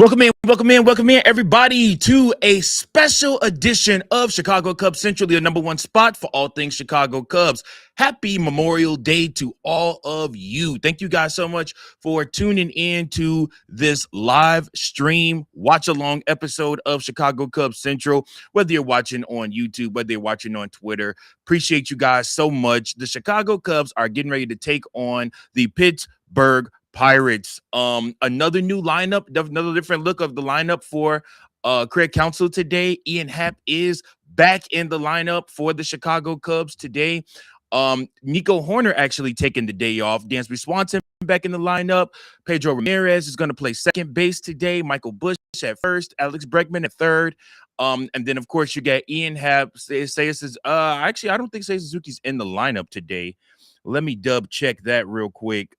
Welcome in, everybody, to a special edition of Chicago Cubs Central, the number one spot for all things Chicago Cubs. Happy Memorial Day to all of you. Thank you guys so much for tuning in to this live stream watch-along episode of Chicago Cubs Central, whether you're watching on YouTube, whether you're watching on Twitter. Appreciate you guys so much. The Chicago Cubs are getting ready to take on the Pittsburgh Pirates. Another new lineup, another different look of the lineup for Craig Counsell today. Ian Happ is back in the lineup for the Chicago Cubs today. Nico Horner actually taking the day off. Dansby Swanson back in the lineup. Pedro Ramirez is going to play second base today. Michael Busch at first. Alex Bregman at third. And then, of course, you got Ian Happ. Actually, I don't think Seiya Suzuki's in the lineup today. Let me double check that real quick.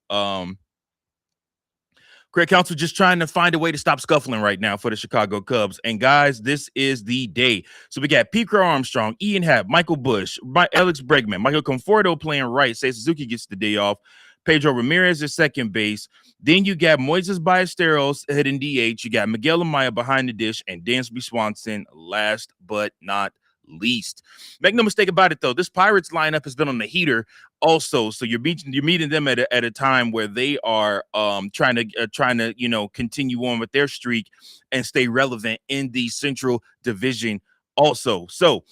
Craig Counsell just trying to find a way to stop scuffling right now for the Chicago Cubs. And guys, this is the day. So we got Pete Crow Armstrong, Ian Happ, Michael Busch, Alex Bregman, Michael Conforto playing right. Seiya Suzuki gets the day off. Pedro Ramirez at second base. Then you got Moises Ballesteros hitting DH. You got Miguel Amaya behind the dish and Dansby Swanson last but not least. Make no mistake about it, though. This Pirates lineup has been on the heater also. So you're meeting them at a time where they are trying to continue on with their streak and stay relevant in the Central Division also. So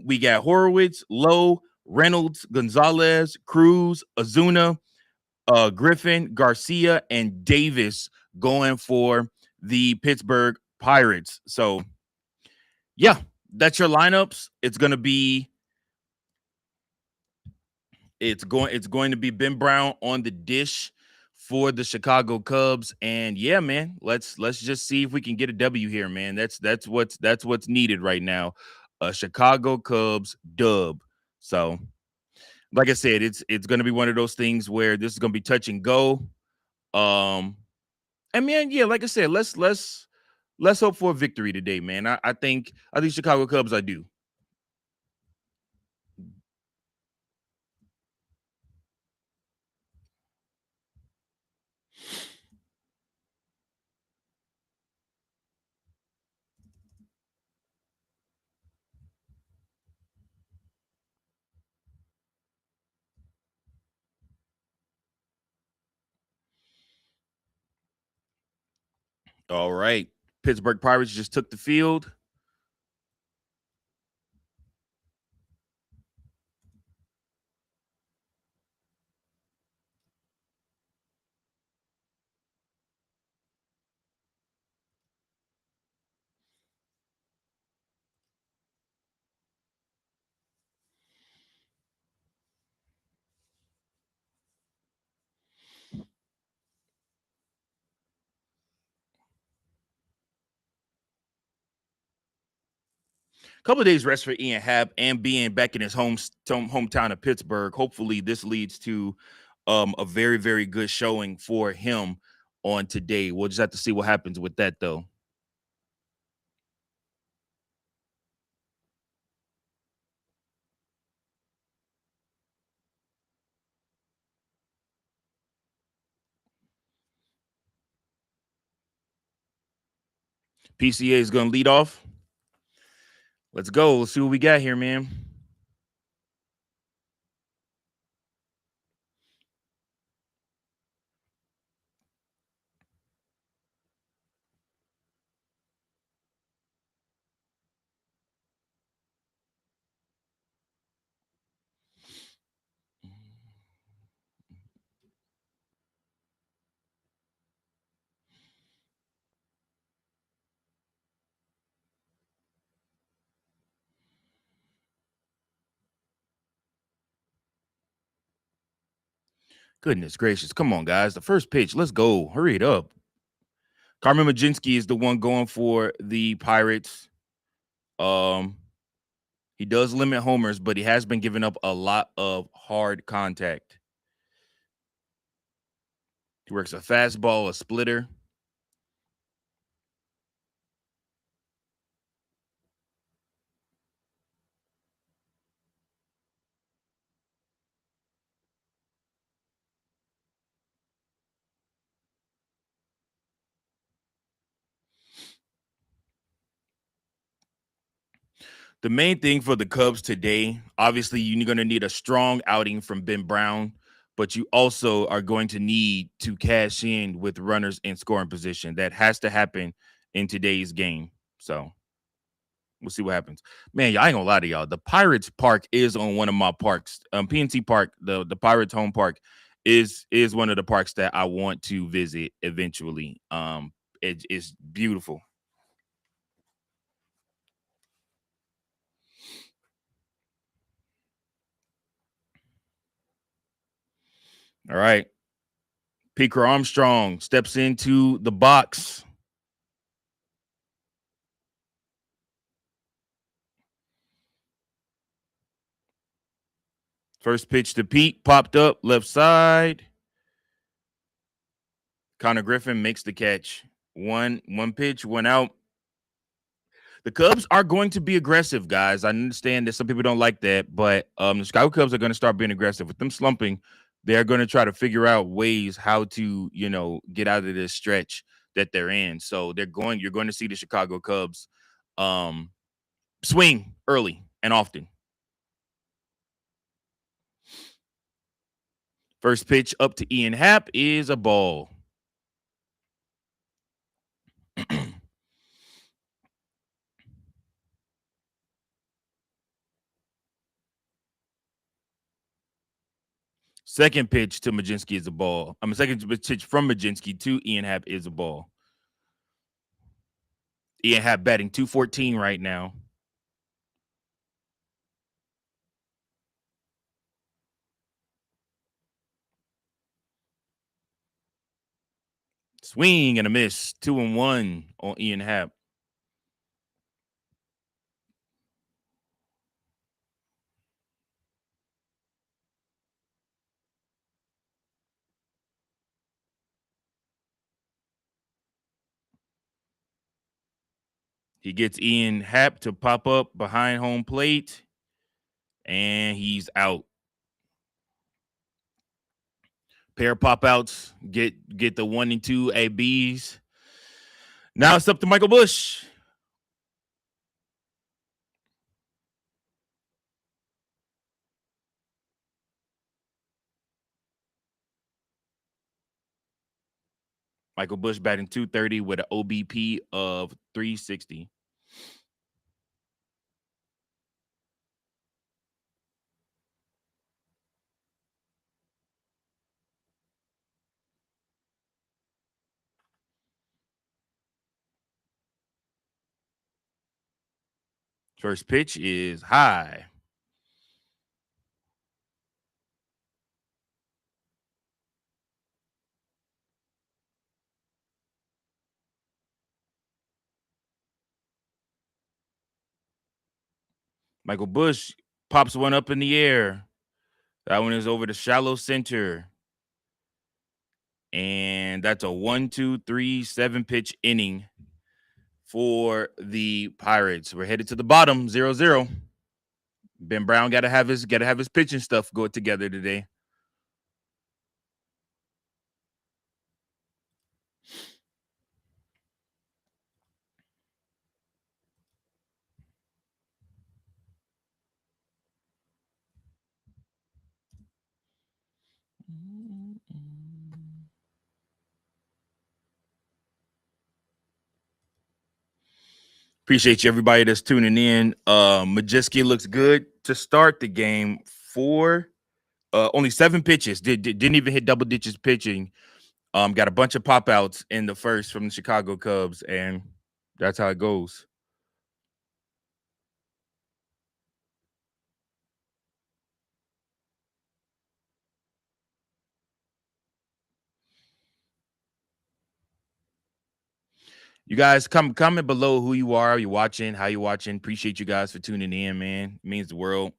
we got Horowitz, Lowe, Reynolds, Gonzalez, Cruz, Ozuna, Griffin, Garcia, and Davis going for the Pittsburgh Pirates. So yeah, that's your lineups. It's going to be Ben Brown on the dish for the Chicago Cubs. And yeah, man, let's just see if we can get a W here, man. That's what's needed right now. A Chicago Cubs dub. So, like I said, it's going to be one of those things where this is going to be touch and go. And man, yeah, like I said, let's hope for a victory today, man. I think Chicago Cubs, I do. All right. Pittsburgh Pirates just took the field. Couple of days rest for Ian Happ and being back in his hometown of Pittsburgh. Hopefully, this leads to a very, very good showing for him on today. We'll just have to see what happens with that, though. PCA is going to lead off. Let's go. Let's see what we got here, man. Goodness gracious. Come on, guys. The first pitch. Let's go. Hurry it up. Carmen Mlodzinski is the one going for the Pirates. He does limit homers, but he has been giving up a lot of hard contact. He works a fastball, a splitter. The main thing for the Cubs today, obviously, you're going to need a strong outing from Ben Brown, but you also are going to need to cash in with runners in scoring position. That has to happen in today's game. So we'll see what happens. Man, y'all, I ain't gonna lie to y'all. The Pirates Park is on one of my parks. PNC Park, the Pirates home park, is one of the parks that I want to visit eventually. It is beautiful. All right. Peaker Armstrong steps into the box. First pitch to Pete, popped up left side. Connor Griffin makes the catch. One pitch, one out. The Cubs are going to be aggressive, guys. I understand that some people don't like that, but the Chicago Cubs are going to start being aggressive. With them slumping, they're going to try to figure out ways how to, get out of this stretch that they're in. So you're going to see the Chicago Cubs swing early and often. First pitch up to Ian Happ is a ball. Second pitch to Mlodzinski is a ball. Second pitch from Mlodzinski to Ian Happ is a ball. Ian Happ batting 214 right now. Swing and a miss. 2-1 on Ian Happ. He gets Ian Happ to pop up behind home plate, and he's out. Pair pop outs, get the 1 and 2 ABs. Now it's up to Michael Busch. Michael Busch batting 230 with an OBP of 360. First pitch is high. Michael Busch pops one up in the air. That one is over the shallow center. And that's a 1-2-3-7 pitch inning for the Pirates. We're headed to the bottom, 0-0. Ben Brown gotta have his pitching stuff go together today. Appreciate you, everybody that's tuning in. Mlodzinski looks good to start the game for only 7 pitches. Didn't even hit double digits pitching. Got a bunch of pop outs in the first from the Chicago Cubs, and that's how it goes. You guys comment below who you are watching, how you watching. Appreciate you guys for tuning in, man. It means the world.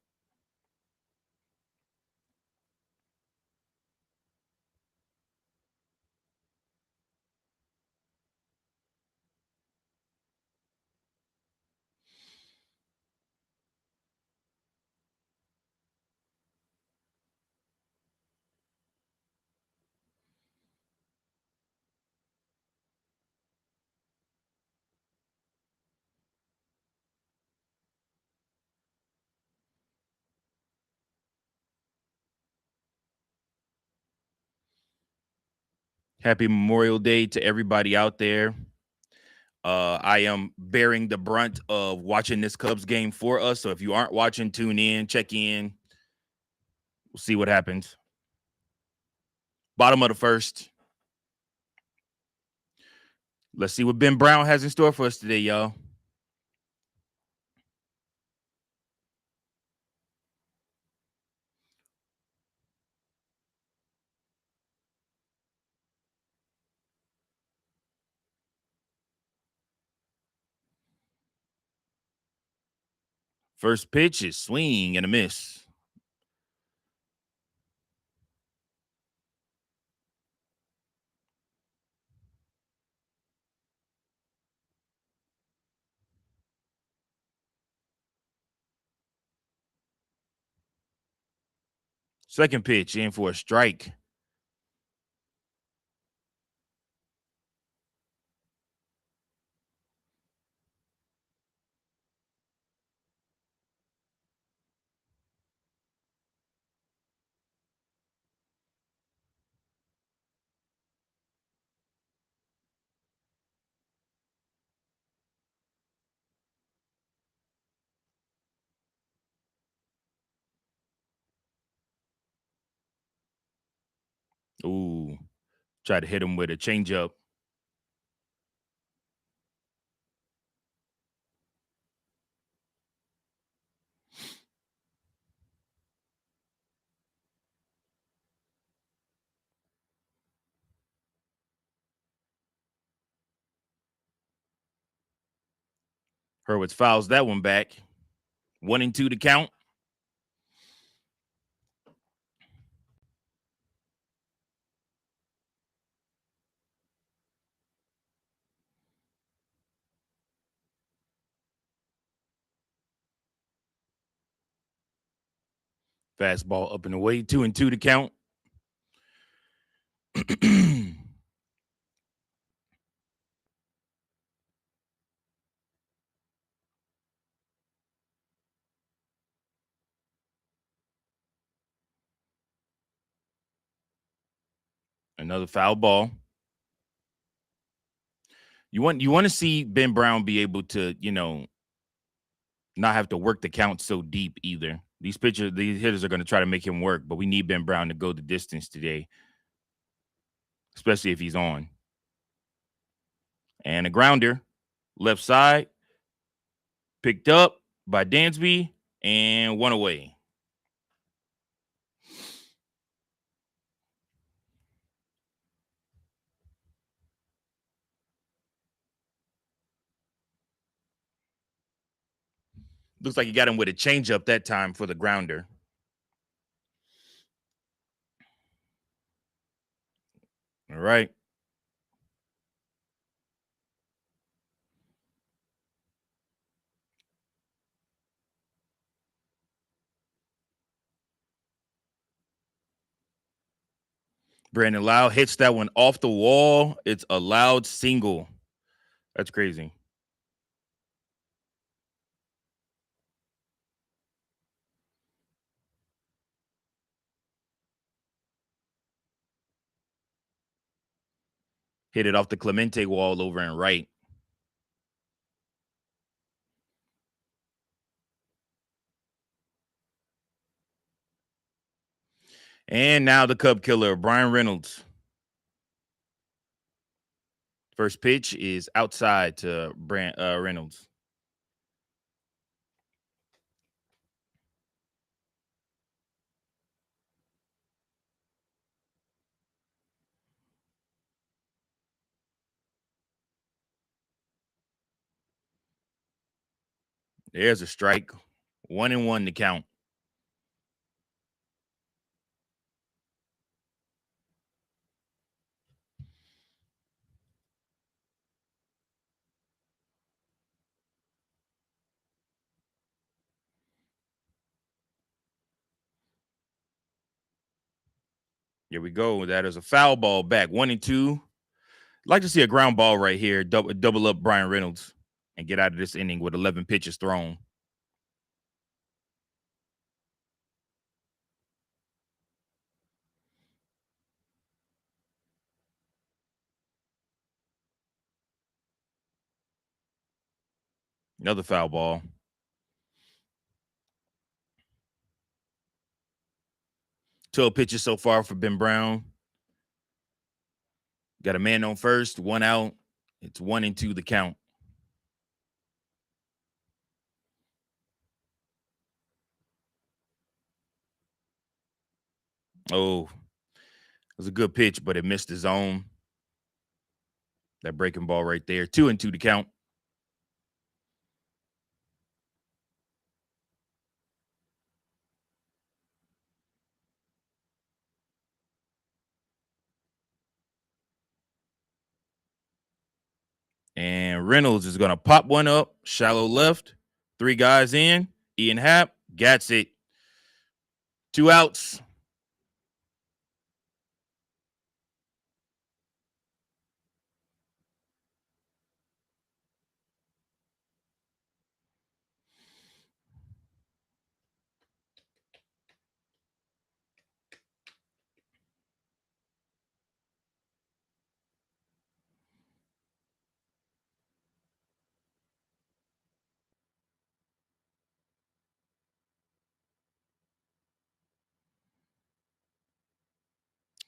Happy Memorial Day to everybody out there. I am bearing the brunt of watching this Cubs game for us. So if you aren't watching, tune in, check in. We'll see what happens. Bottom of the first. Let's see what Ben Brown has in store for us today, y'all. First pitch is swing and a miss. Second pitch in for a strike. Ooh, try to hit him with a changeup. Hurwitz fouls that one back. 1-2 to count. Fastball up and away. 2-2 to count. Another foul ball. You want to see Ben Brown be able to, not have to work the count so deep either. These hitters are going to try to make him work, but we need Ben Brown to go the distance today, especially if he's on. And a grounder, left side, picked up by Dansby, and one away. Looks like he got him with a changeup that time for the grounder. All right. Brandon Lau hits that one off the wall. It's a loud single. That's crazy. Hit it off the Clemente wall over and right. And now the Cub killer, Brian Reynolds. First pitch is outside to Reynolds. There's a strike. 1-1 to count. Here we go. That is a foul ball back. 1-2. Like to see a ground ball right here. Double up Brian Reynolds and get out of this inning with 11 pitches thrown. Another foul ball. Twelve pitches so far for Ben Brown. Got a man on first, one out. It's 1-2 the count. Oh, it was a good pitch, but it missed the zone. That breaking ball right there. 2-2 to count. And Reynolds is going to pop one up. Shallow left. 3 guys in. Ian Happ gets it. 2 outs.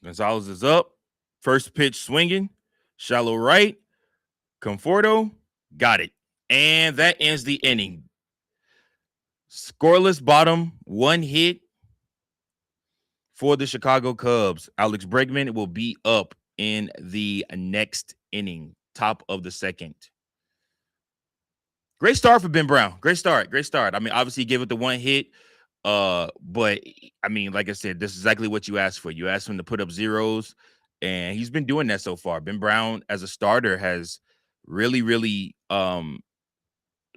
Gonzalez is up. First pitch swinging. Shallow right. Conforto got it. And that ends the inning. Scoreless bottom, 1 hit for the Chicago Cubs. Alex Bregman will be up in the next inning, top of the second. Great start for Ben Brown. Great start. I mean, obviously he gave it the 1 hit. But I mean, like I said, this is exactly what you asked for. You asked him to put up zeros, and he's been doing that so far. Ben Brown, as a starter, has really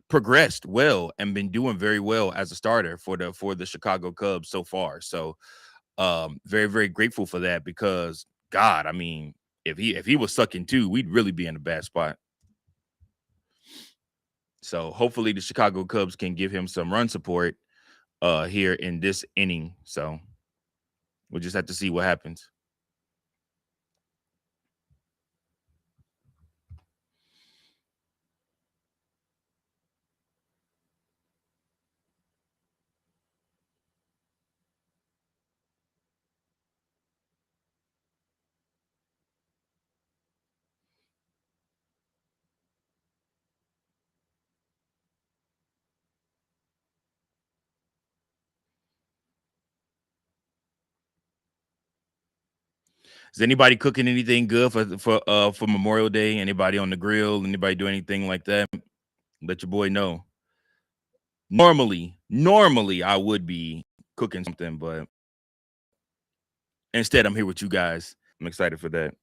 progressed well and been doing very well as a starter for the Chicago Cubs so far. So very grateful for that, because God, I mean, if he was sucking too, we'd really be in a bad spot. So hopefully the Chicago Cubs can give him some run support here in this inning. So we'll just have to see what happens. Is anybody cooking anything good for Memorial Day? Anybody on the grill? Anybody do anything like that? Let your boy know. Normally I would be cooking something, but instead I'm here with you guys. I'm excited for that.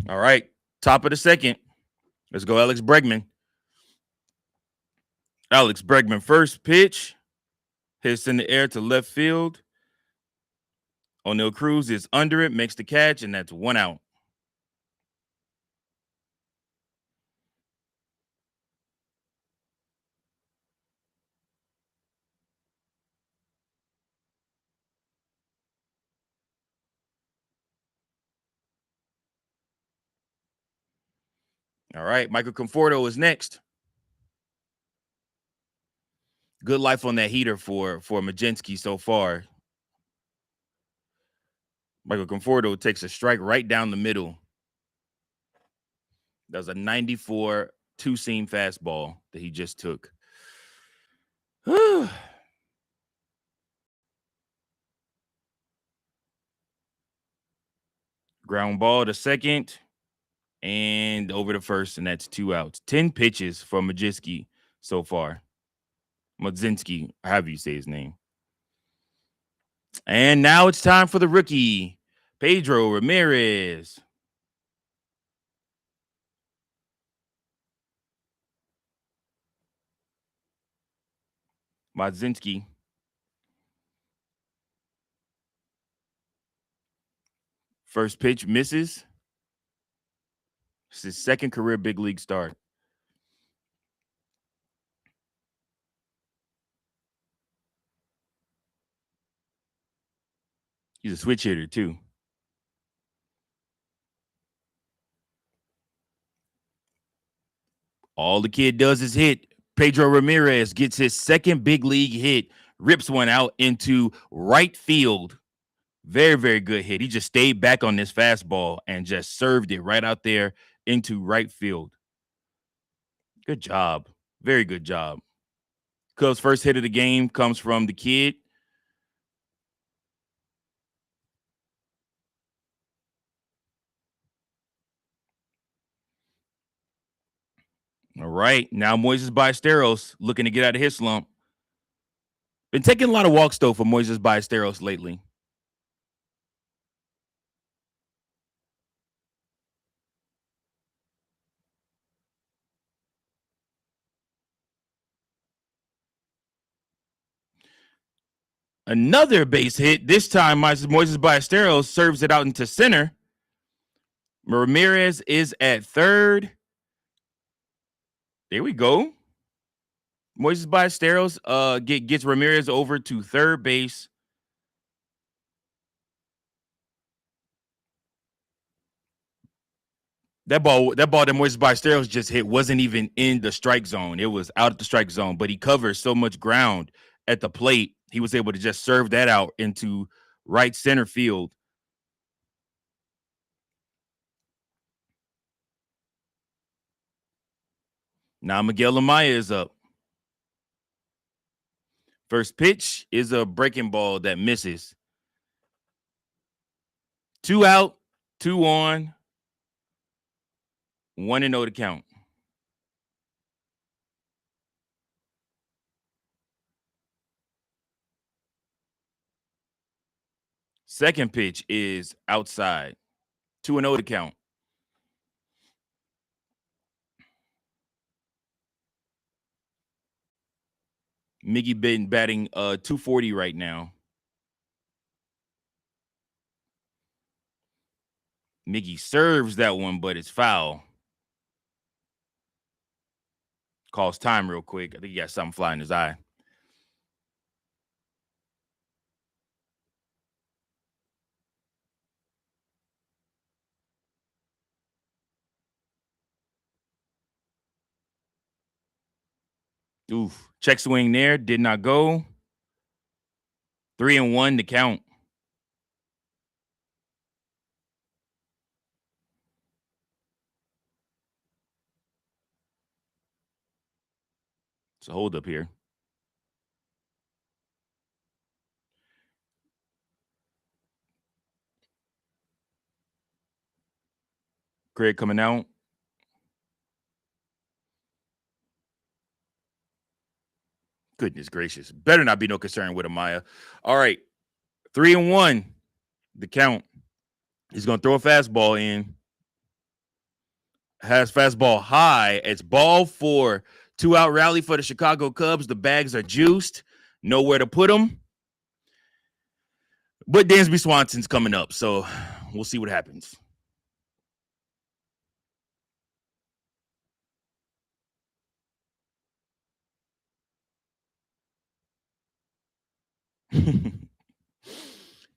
All right, top of the second. Let's go, Alex Bregman. Alex Bregman, first pitch, hits in the air to left field. O'Neal Cruz is under it, makes the catch, and that's 1 out. All right, Michael Conforto is next. Good life on that heater for Mlodzinski so far. Michael Conforto takes a strike right down the middle. That was a 94 two-seam fastball that he just took. Ground ball to second and over to first, and that's 2 outs. 10 pitches for Mlodzinski so far. Mlodzinski, however you say his name. And now it's time for the rookie, Pedro Ramirez. Mlodzinski. First pitch misses. It's his second career big league start. He's a switch hitter, too. All the kid does is hit. Pedro Ramirez gets his second big league hit, rips one out into right field. Very, very good hit. He just stayed back on this fastball and just served it right out there into right field. Good job. Very good job. Cubs' first hit of the game comes from the kid. All right. Now Moises Ballesteros looking to get out of his slump. Been taking a lot of walks, though, for Moises Ballesteros lately. Another base hit. This time, Moises Ballesteros serves it out into center. Ramirez is at third. There we go. Moises Ballesteros gets Ramirez over to third base. That ball that Moises Ballesteros just hit wasn't even in the strike zone. It was out of the strike zone, but he covers so much ground at the plate. He was able to just serve that out into right center field. Now Miguel Amaya is up. First pitch is a breaking ball that misses. 2 out, 2 on, 1-0 to count. Second pitch is outside. 2-0 to count. Miggy been batting 240 right now. Miggy serves that one, but it's foul. Calls time real quick. I think he got something fly in his eye. Oof. Check swing there. Did not go. 3-1 to count. It's a hold up here. Craig coming out. Goodness gracious. Better not be no concern with Amaya. All right. 3-1. The count. He's going to throw a fastball in. Has fastball high. It's ball 4. 2-out rally for the Chicago Cubs. The bags are juiced. Nowhere to put them. But Dansby Swanson's coming up, so we'll see what happens.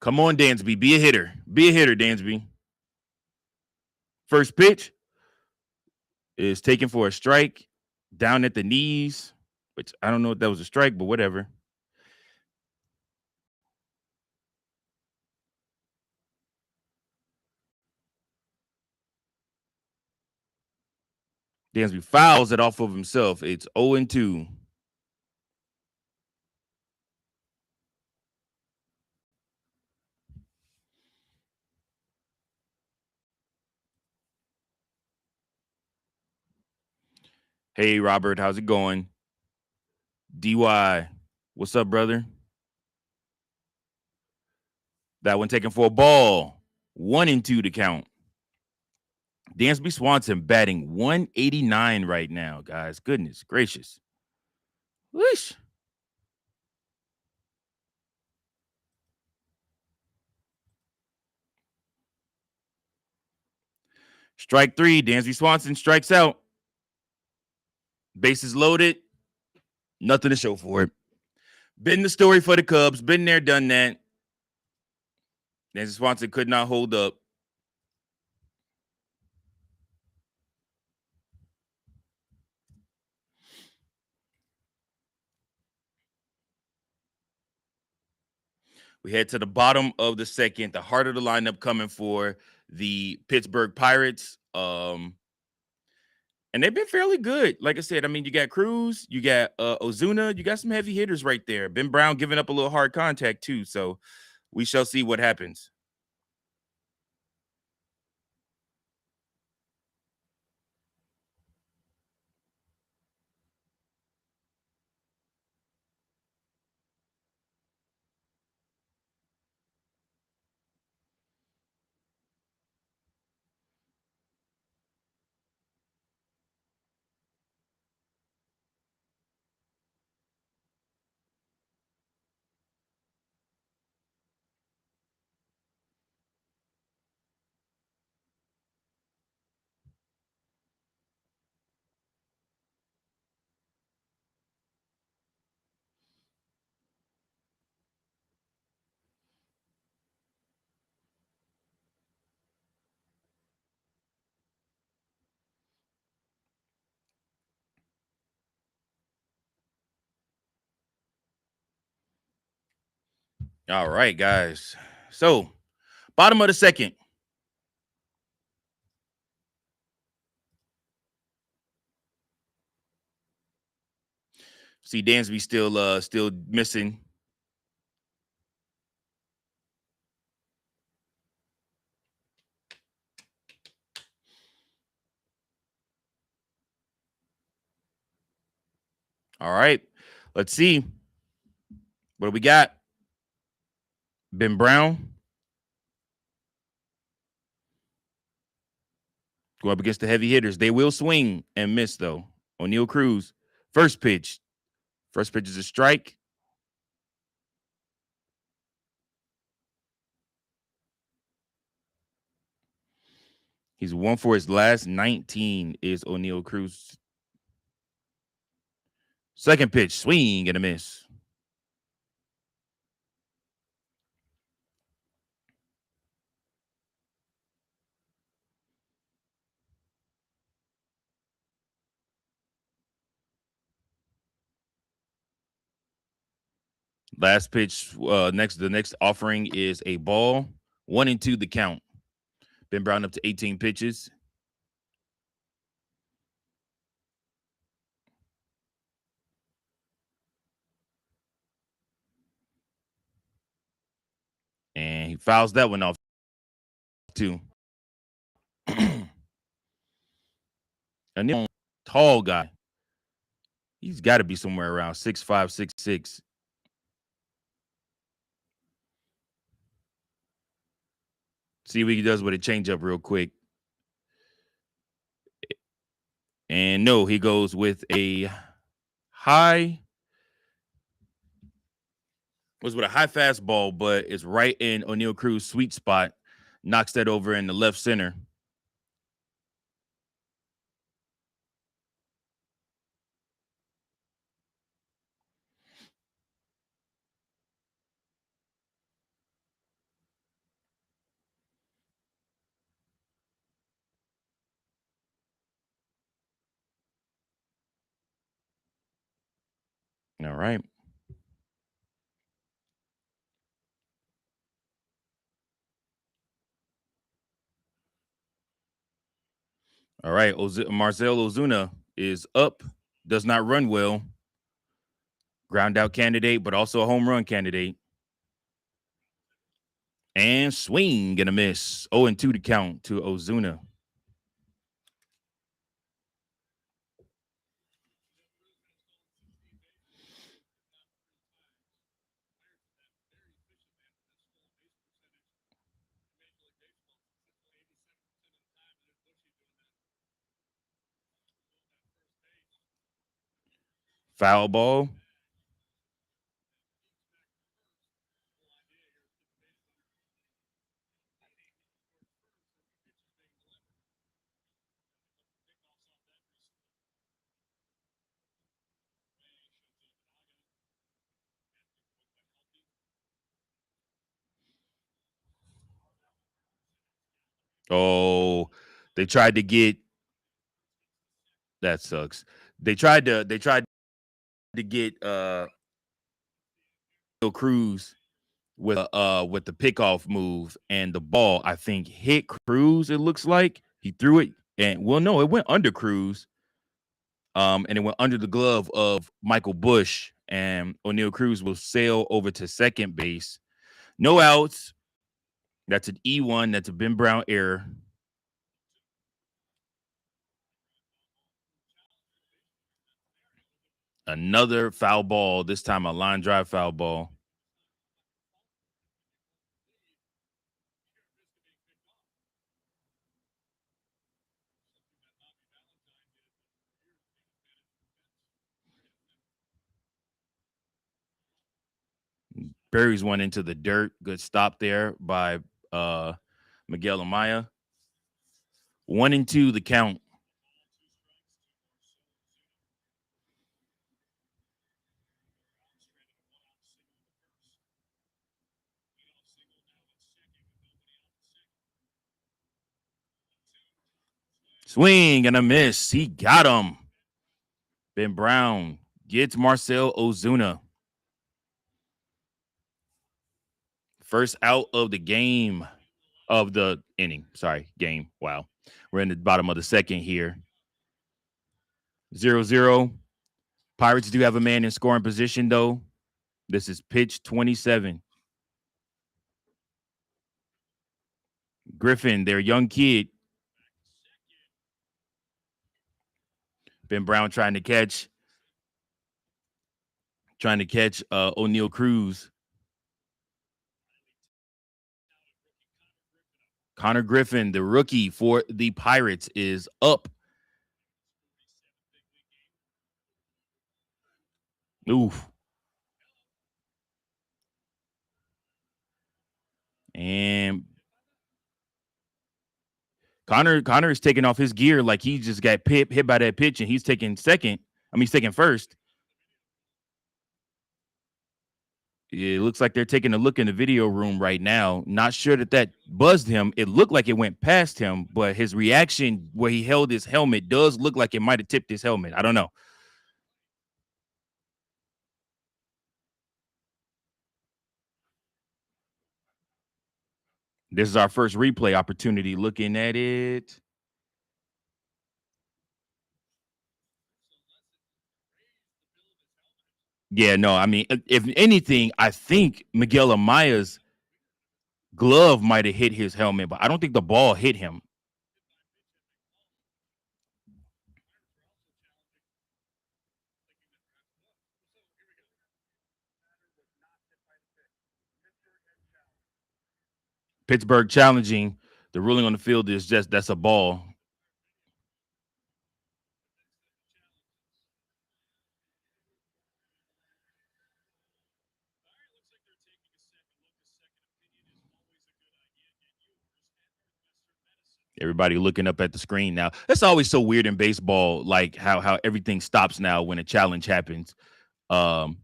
Come on, Dansby. Be a hitter. Be a hitter, Dansby. First pitch is taken for a strike down at the knees, which I don't know if that was a strike, but whatever. Dansby fouls it off of himself. It's 0-2. Hey, Robert, how's it going? DY, what's up, brother? That one taken for a ball. 1-2 to count. Dansby Swanson batting 189 right now, guys. Goodness gracious. Whoosh. Strike 3. Dansby Swanson strikes out. Bases loaded. Nothing to show for it. Been the story for the Cubs. Been there, done that. Nancy Swanson could not hold up. We head to the bottom of the second, the heart of the lineup coming for the Pittsburgh Pirates. And they've been fairly good. Like I said, I mean, you got Cruz, you got Ozuna, you got some heavy hitters right there. Ben Brown giving up a little hard contact too. So we shall see what happens. All right, guys. So, bottom of the second. See Dansby still missing. All right. Let's see. What do we got? Ben Brown. Go up against the heavy hitters. They will swing and miss, though. O'Neal Cruz. First pitch. First pitch is a strike. He's 1 for his last 19 is O'Neal Cruz. Second pitch, swing and a miss. Last pitch, the next offering is a ball. 1-2 the count. Ben Brown up to 18 pitches. And he fouls that one off too. A tall guy. He's got to be somewhere around 6'5", 6'6". See what he does with a changeup real quick. And no, he goes with a high. Was with a high fastball, but it's right in O'Neal Cruz's sweet spot. Knocks that over in the left center. All right. All right. Marcell Ozuna is up. Does not run well. Ground out candidate, but also a home run candidate. And swing and a miss. 0-2 to count to Ozuna. Foul ball. Oh, they tried to get that sucks. They tried to get Bill Cruz with the pickoff move, and the ball I think hit Cruz. It looks like he threw it, and well, no, it went under Cruz, and it went under the glove of Michael Bush, and O'Neal Cruz will sail over to second base. No outs. That's an E1. That's a Ben Brown error. Another foul ball. This time a line drive foul ball. Buries one into the dirt. Good stop there by Miguel Amaya. 1-2 the count. Swing and a miss. He got him. Ben Brown gets Marcell Ozuna. First out of the game. Of the inning. Sorry, game. Wow. We're in the bottom of the second here. 0-0. Pirates do have a man in scoring position, though. This is pitch 27. Griffin, their young kid. Ben Brown trying to catch O'Neal Cruz. Connor Griffin, the rookie for the Pirates, is up. Oof. And Connor is taking off his gear like he just got hit by that pitch, and he's taking second. I mean, he's taking first. It looks like they're taking a look in the video room right now. Not sure that buzzed him. It looked like it went past him, but his reaction where he held his helmet does look like it might have tipped his helmet. I don't know. This is our first replay opportunity looking at it. Yeah, no, I mean, if anything, I think Miguel Amaya's glove might have hit his helmet, but I don't think the ball hit him. Pittsburgh challenging. The ruling on the field is just that's a ball. Everybody looking up at the screen now. That's always so weird in baseball, like how everything stops now when a challenge happens. Um,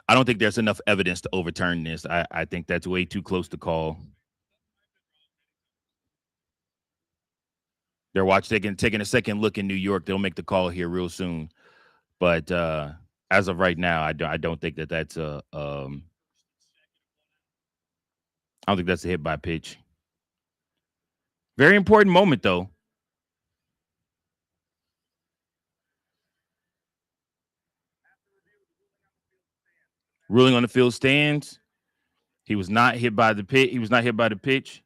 I don't think there's enough evidence to overturn this. I think that's way too close to call. They're taking a second look in New York. They'll make the call here real soon. But as of right now, I don't think that's a I don't think that's a hit by pitch. Very important moment though. Ruling on the field stands. He was not hit by the pitch. He was not hit by the pitch.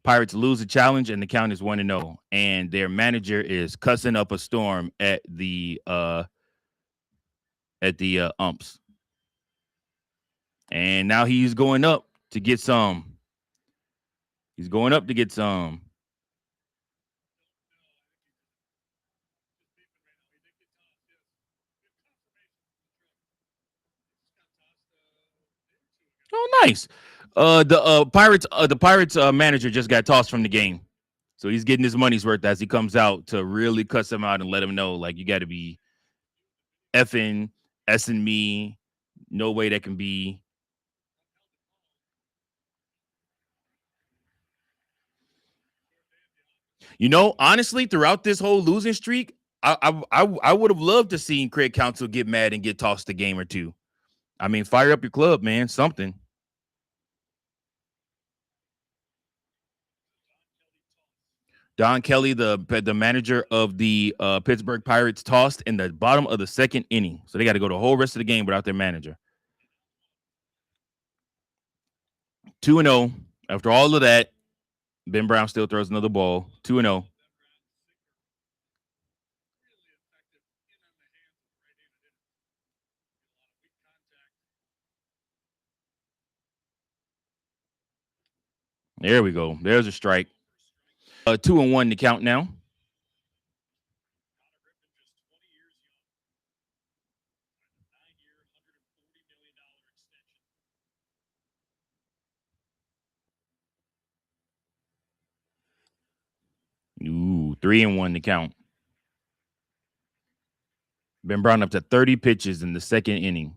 Pirates lose the challenge, and the count is 1-0. And their manager is cussing up a storm at the umps. And now he's going up to get some. He's going up to get some. Oh, nice. The Pirates manager just got tossed from the game, so he's getting his money's worth as he comes out to really cuss him out and let him know, like, you got to be effing and me. No way that can be. Honestly, throughout this whole losing streak, I would have loved to see Craig Counsell get mad and get tossed a game or two. I mean, fire up your club, man. Something. Don Kelly, the manager of the Pittsburgh Pirates, tossed in the bottom of the second inning, so they got to go the whole rest of the game without their manager. 2-0. After all of that, Ben Brown still throws another ball. 2-0. There we go. There's a strike. 2-1 to count now. Ooh, 3-1 to count. Ben Brown up to 30 pitches in the second inning.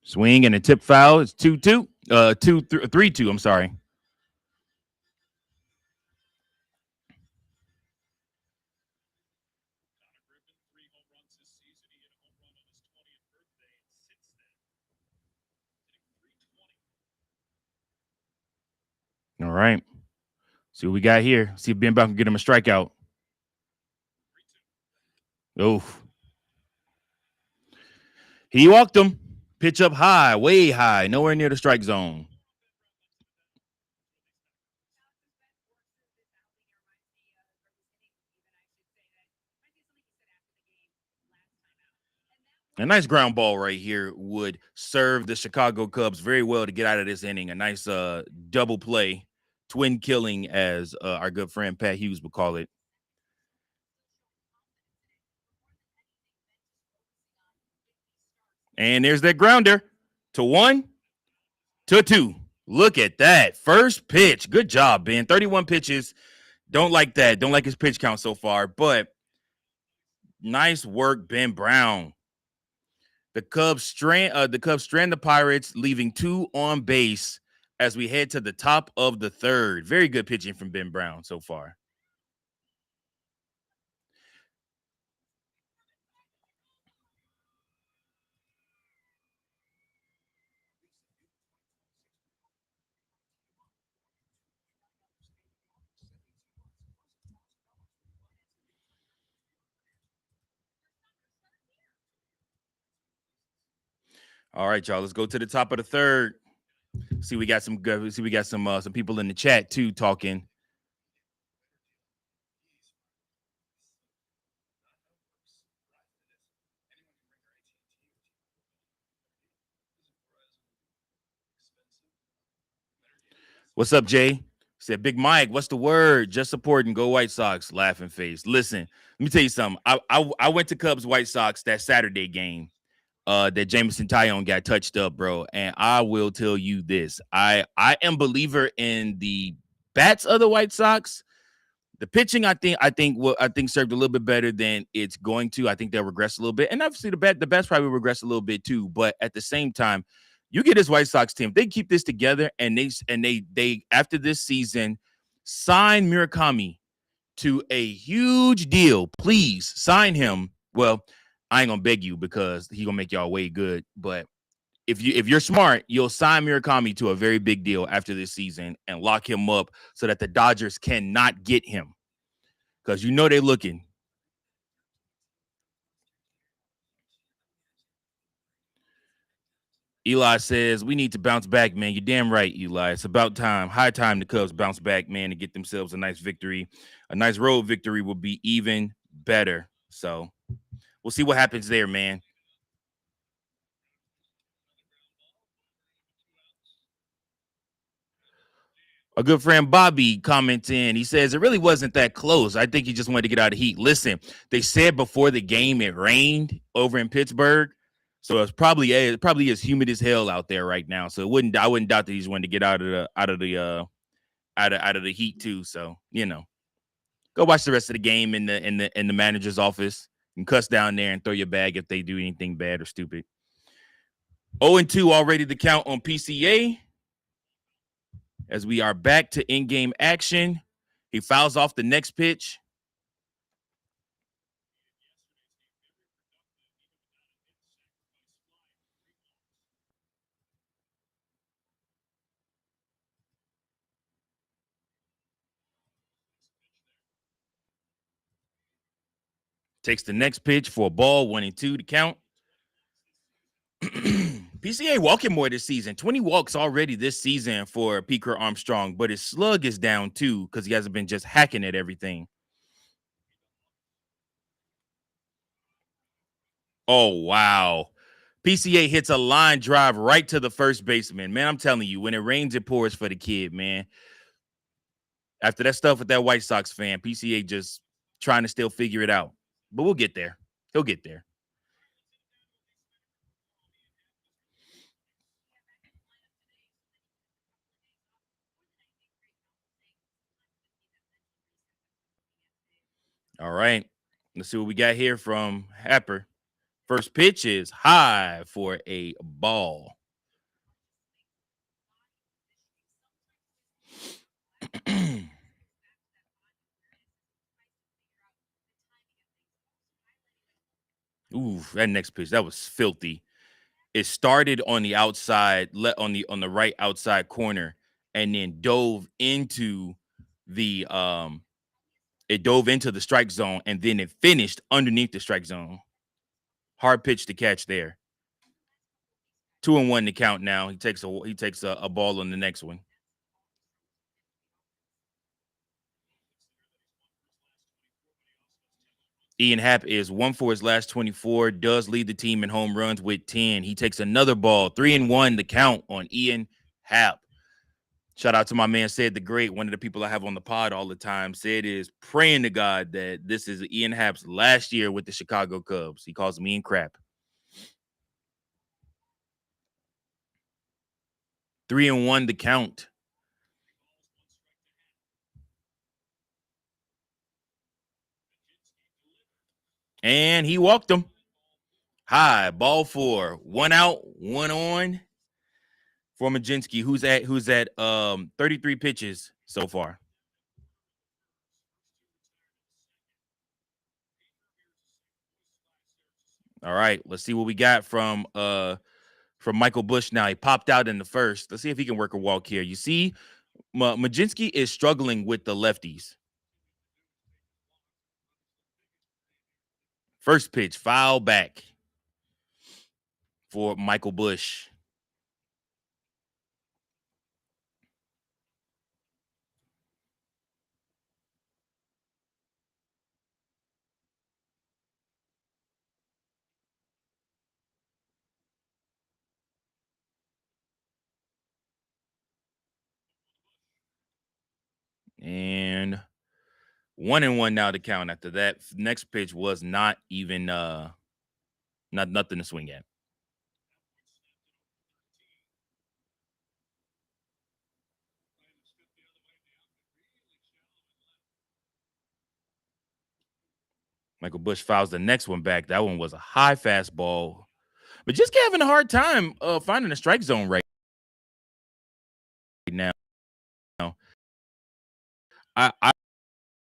Swing and a tip foul. It's 2-2. 3-2. I'm sorry. All right. See what we got here. See if Ben Brown can get him a strikeout. Oof. He walked him. Pitch up high, way high, nowhere near the strike zone. A nice ground ball right here would serve the Chicago Cubs very well to get out of this inning. A nice double play, twin killing, as our good friend Pat Hughes would call it. And there's that grounder to 1-2. Look at that. First pitch. Good job, Ben. 31 pitches. Don't like that. Don't like his pitch count so far, but nice work, Ben Brown. The Cubs strand the Pirates, leaving 2 on base as we head to the top of the third. Very good pitching from Ben Brown so far. All right, y'all. Let's go to the top of the third. See, we got some good. See, we got some people in the chat too talking. What's up, Jay? Said Big Mike. What's the word? Just supporting. Go White Sox. Laughing face. Listen, let me tell you something. I went to Cubs White Sox that Saturday game. That Jameson Tyone got touched up, bro. And I will tell you this: I am believer in the bats of the White Sox. The pitching, I think served a little bit better than it's going to. I think they'll regress a little bit, and obviously the bats probably regress a little bit too. But at the same time, you get this White Sox team, they keep this together, and they after this season sign Murakami to a huge deal. Please sign him. Well, I ain't gonna beg you because he gonna make y'all way good. But if you're smart, you'll sign Murakami to a very big deal after this season and lock him up so that the Dodgers cannot get him because they're looking. Eli says we need to bounce back, man. You're damn right, Eli. It's about time. High time the Cubs bounce back, man, and get themselves a nice victory. A nice road victory will be even better. So we'll see what happens there, man. Our good friend Bobby comments in. He says, it really wasn't that close. I think he just wanted to get out of heat. Listen, they said before the game it rained over in Pittsburgh. So it probably is humid as hell out there right now. So I wouldn't doubt that he just wanted to get out of the heat too. So, go watch the rest of the game in the manager's office and cuss down there and throw your bag if they do anything bad or stupid. 0-2 already the count on PCA. As we are back to in-game action, he fouls off the next pitch. Takes the next pitch for a ball, 1-2 to count. PCA walking more this season. 20 walks already this season for Peaker Armstrong, but his slug is down too because he hasn't been just hacking at everything. Oh, wow. PCA hits a line drive right to the first baseman. Man, I'm telling you, when it rains, it pours for the kid, man. After that stuff with that White Sox fan, PCA just trying to still figure it out. But we'll get there. He'll get there. All right. Let's see what we got here from Happer. First pitch is high for a ball. Ooh, that next pitch, that was filthy. It started on the outside, on the right outside corner, and then dove into the strike zone, and then it finished underneath the strike zone. Hard pitch to catch there. 2-1 to count now. He takes a ball on the next one. Ian Happ is 1 for his last 24, does lead the team in home runs with 10. He takes another ball, 3-1 to count on Ian Happ. Shout out to my man, Sid the Great, one of the people I have on the pod all the time. Sid is praying to God that this is Ian Happ's last year with the Chicago Cubs. He calls me and crap. 3-1 to count. And he walked him. High, ball 4. 1 out, 1 on for Mlodzinski, who's at 33 pitches so far. All right, let's see what we got from Michael Busch now. He popped out in the first. Let's see if he can work a walk here. You see, Mlodzinski is struggling with the lefties. First pitch, foul back for Michael Busch. And 1-1 now to count. After that, next pitch was not even nothing to swing at. Michael Busch fouls the next one back. That one was a high fastball, but just having a hard time finding a strike zone right now.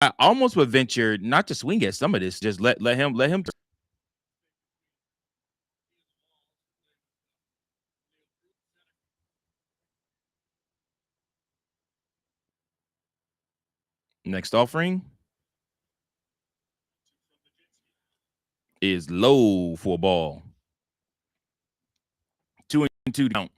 I almost would venture not to swing at some of this. Just let him. Next offering is low for a ball. 2-2 count.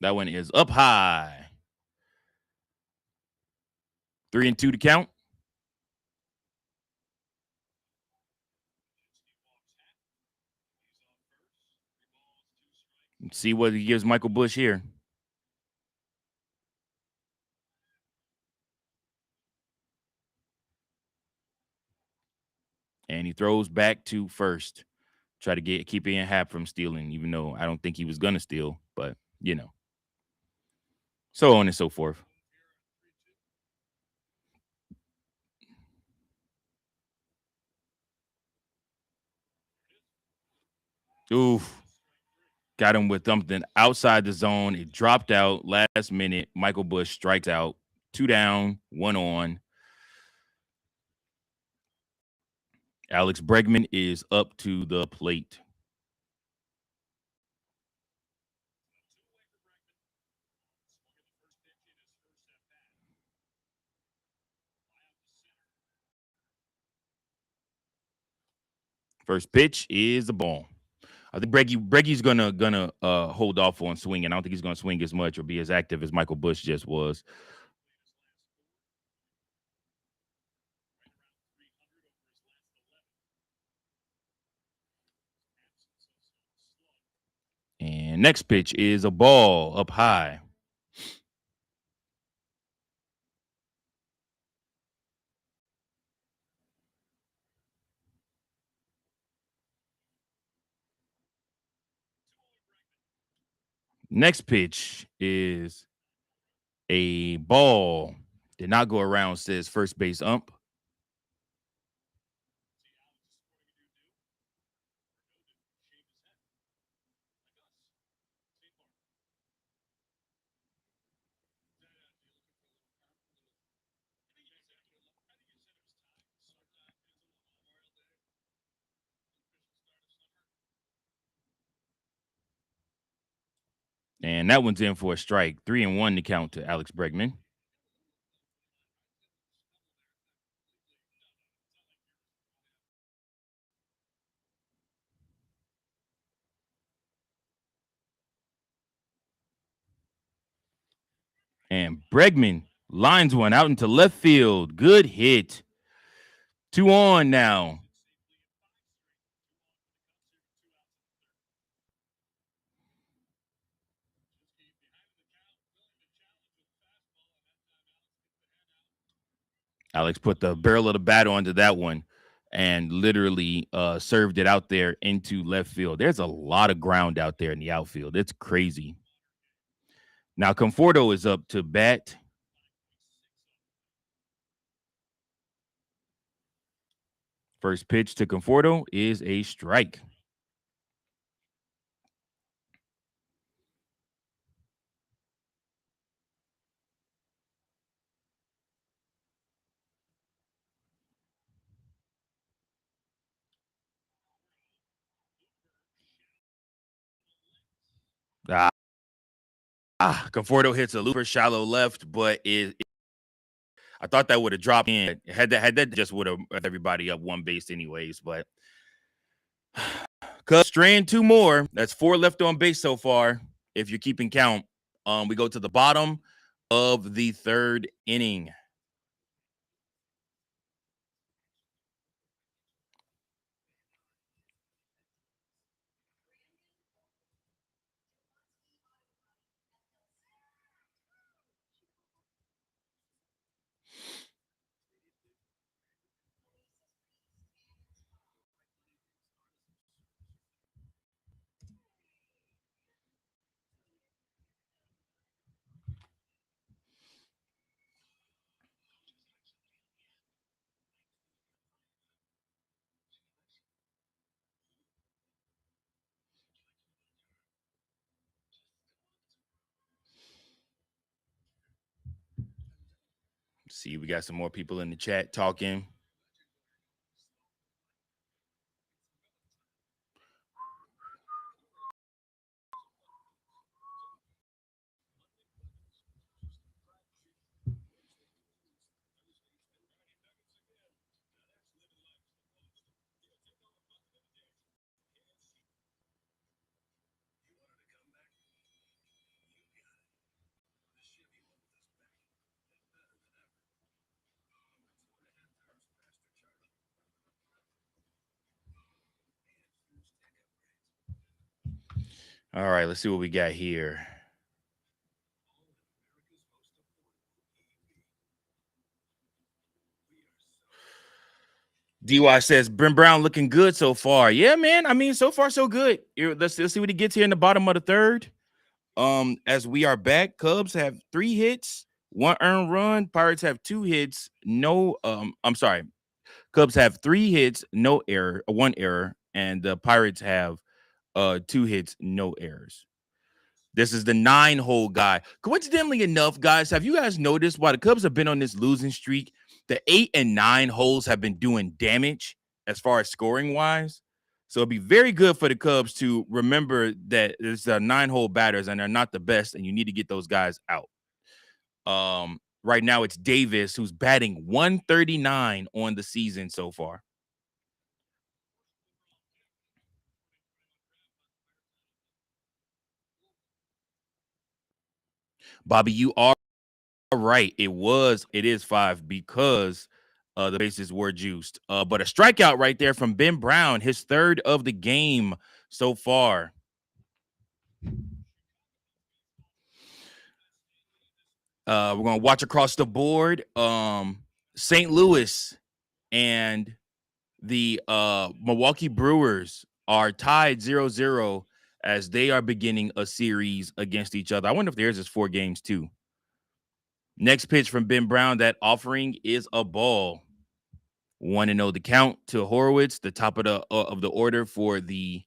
That one is up high. 3-2 to count. Let's see what he gives Michael Busch here. And he throws back to first. Try to keep Ian Happ from stealing, even though I don't think he was going to steal. But, so on and so forth. Oof. Got him with something outside the zone. It dropped out last minute. Michael Busch strikes out. 2 down, 1 on. Alex Bregman is up to the plate. First pitch is the ball. I think Breggy's gonna hold off on swinging. I don't think he's gonna swing as much or be as active as Michael Busch just was. And next pitch is a ball up high. Next pitch is a ball. Did not go around, says first base ump. And that one's in for a strike. 3-1 to count to Alex Bregman. And Bregman lines one out into left field. Good hit. 2 on now. Alex put the barrel of the bat onto that one and literally served it out there into left field. There's a lot of ground out there in the outfield. It's crazy. Now Conforto is up to bat. First pitch to Conforto is a strike. Conforto hits a looper shallow left, but I thought that would have dropped in. Had that just would have everybody up one base anyways, but Cubs straying 2 more. That's 4 left on base so far, if you're keeping count. We go to the bottom of the 3rd inning. See, we got some more people in the chat talking. All right, let's see what we got here. DY says Bryn Brown looking good so far. Yeah, man. I mean, so far so good. Let's see what he gets here in the bottom of the third. As we are back, Cubs have 3 hits, 1 earned run. Pirates have 2 hits, no. I'm sorry. Cubs have 3 hits, no error, 1 error, and the Pirates have 2 hits, no errors. This is the 9-hole guy. Coincidentally enough, guys, have you guys noticed while the Cubs have been on this losing streak, the 8 and 9 holes have been doing damage as far as scoring wise? So it'd be very good for the Cubs to remember that it's 9-hole batters and they're not the best, and you need to get those guys out. Right now it's Davis who's batting 139 on the season so far. Bobby, you are right. It is 5 because the bases were juiced. But a strikeout right there from Ben Brown, his 3rd of the game so far. We're gonna watch across the board. St. Louis and the Milwaukee Brewers are tied 0-0 as they are beginning a series against each other. I wonder if theirs is 4 games too. Next pitch from Ben Brown, that offering is a ball. 1-0 the count to Horowitz, the top of the order for the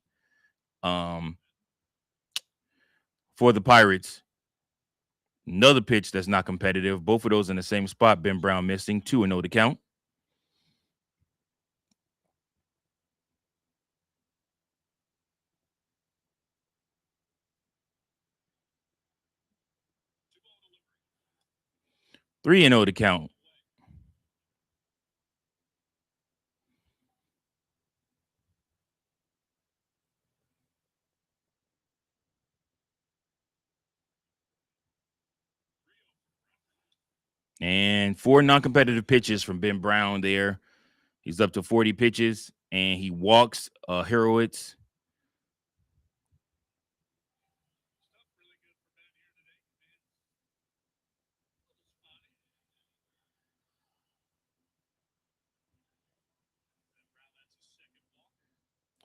Pirates. Another pitch that's not competitive. Both of those in the same spot. Ben Brown missing. 2-0 the count. Three and 0 to count. And 4 non-competitive pitches from Ben Brown there. He's up to 40 pitches, and he walks Horowitz.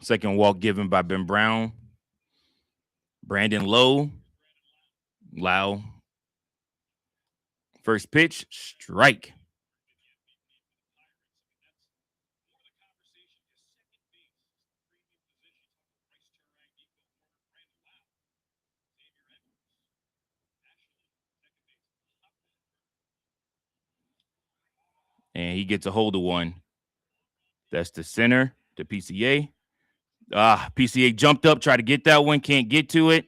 Second walk given by Ben Brown. Brandon Lowe. First pitch, strike. And he gets a hold of one. That's the center to PCA. PCA jumped up, tried to get that one, can't get to it.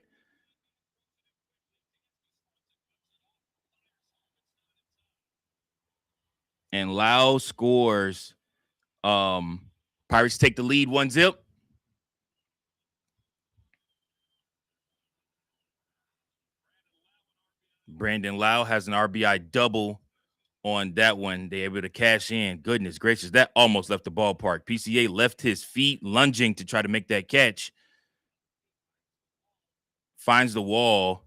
And Lau scores. Pirates take the lead 1-0. Brandon Lau has an RBI double on that one. They able to cash in. Goodness gracious, that almost left the ballpark. PCA left his feet lunging to try to make that catch. Finds the wall.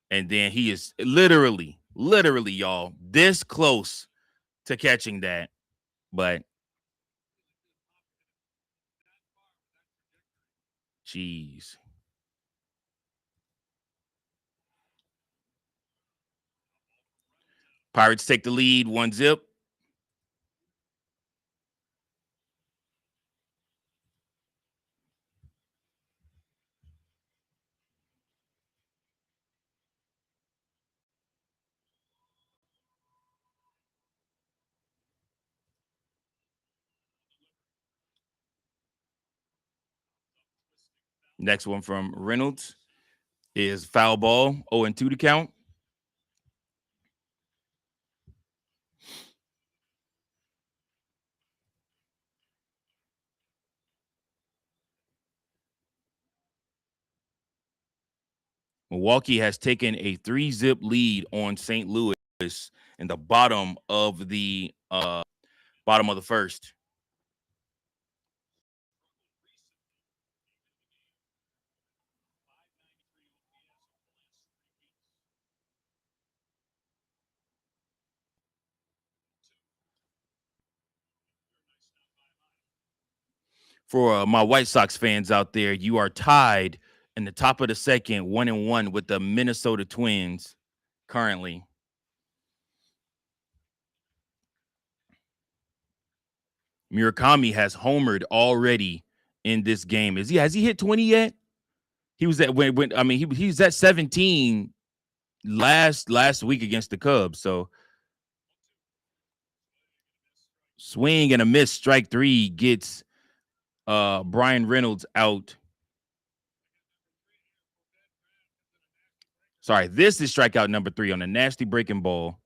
And then he is literally, y'all, this close to catching that. But jeez. Pirates take the lead 1-0. Next one from Reynolds is foul ball, 0-2 to count. Milwaukee has taken a 3-0 lead on St. Louis in the bottom of the first. For my White Sox fans out there, you are tied in the top of the second, 1-1 with the Minnesota Twins currently. Murakami has homered already in this game. Has he hit 20 yet? He was at when I mean he was at 17 last week against the Cubs. So swing and a miss, strike three gets Brian Reynolds out. Sorry, this is strikeout number 3 on a nasty breaking ball.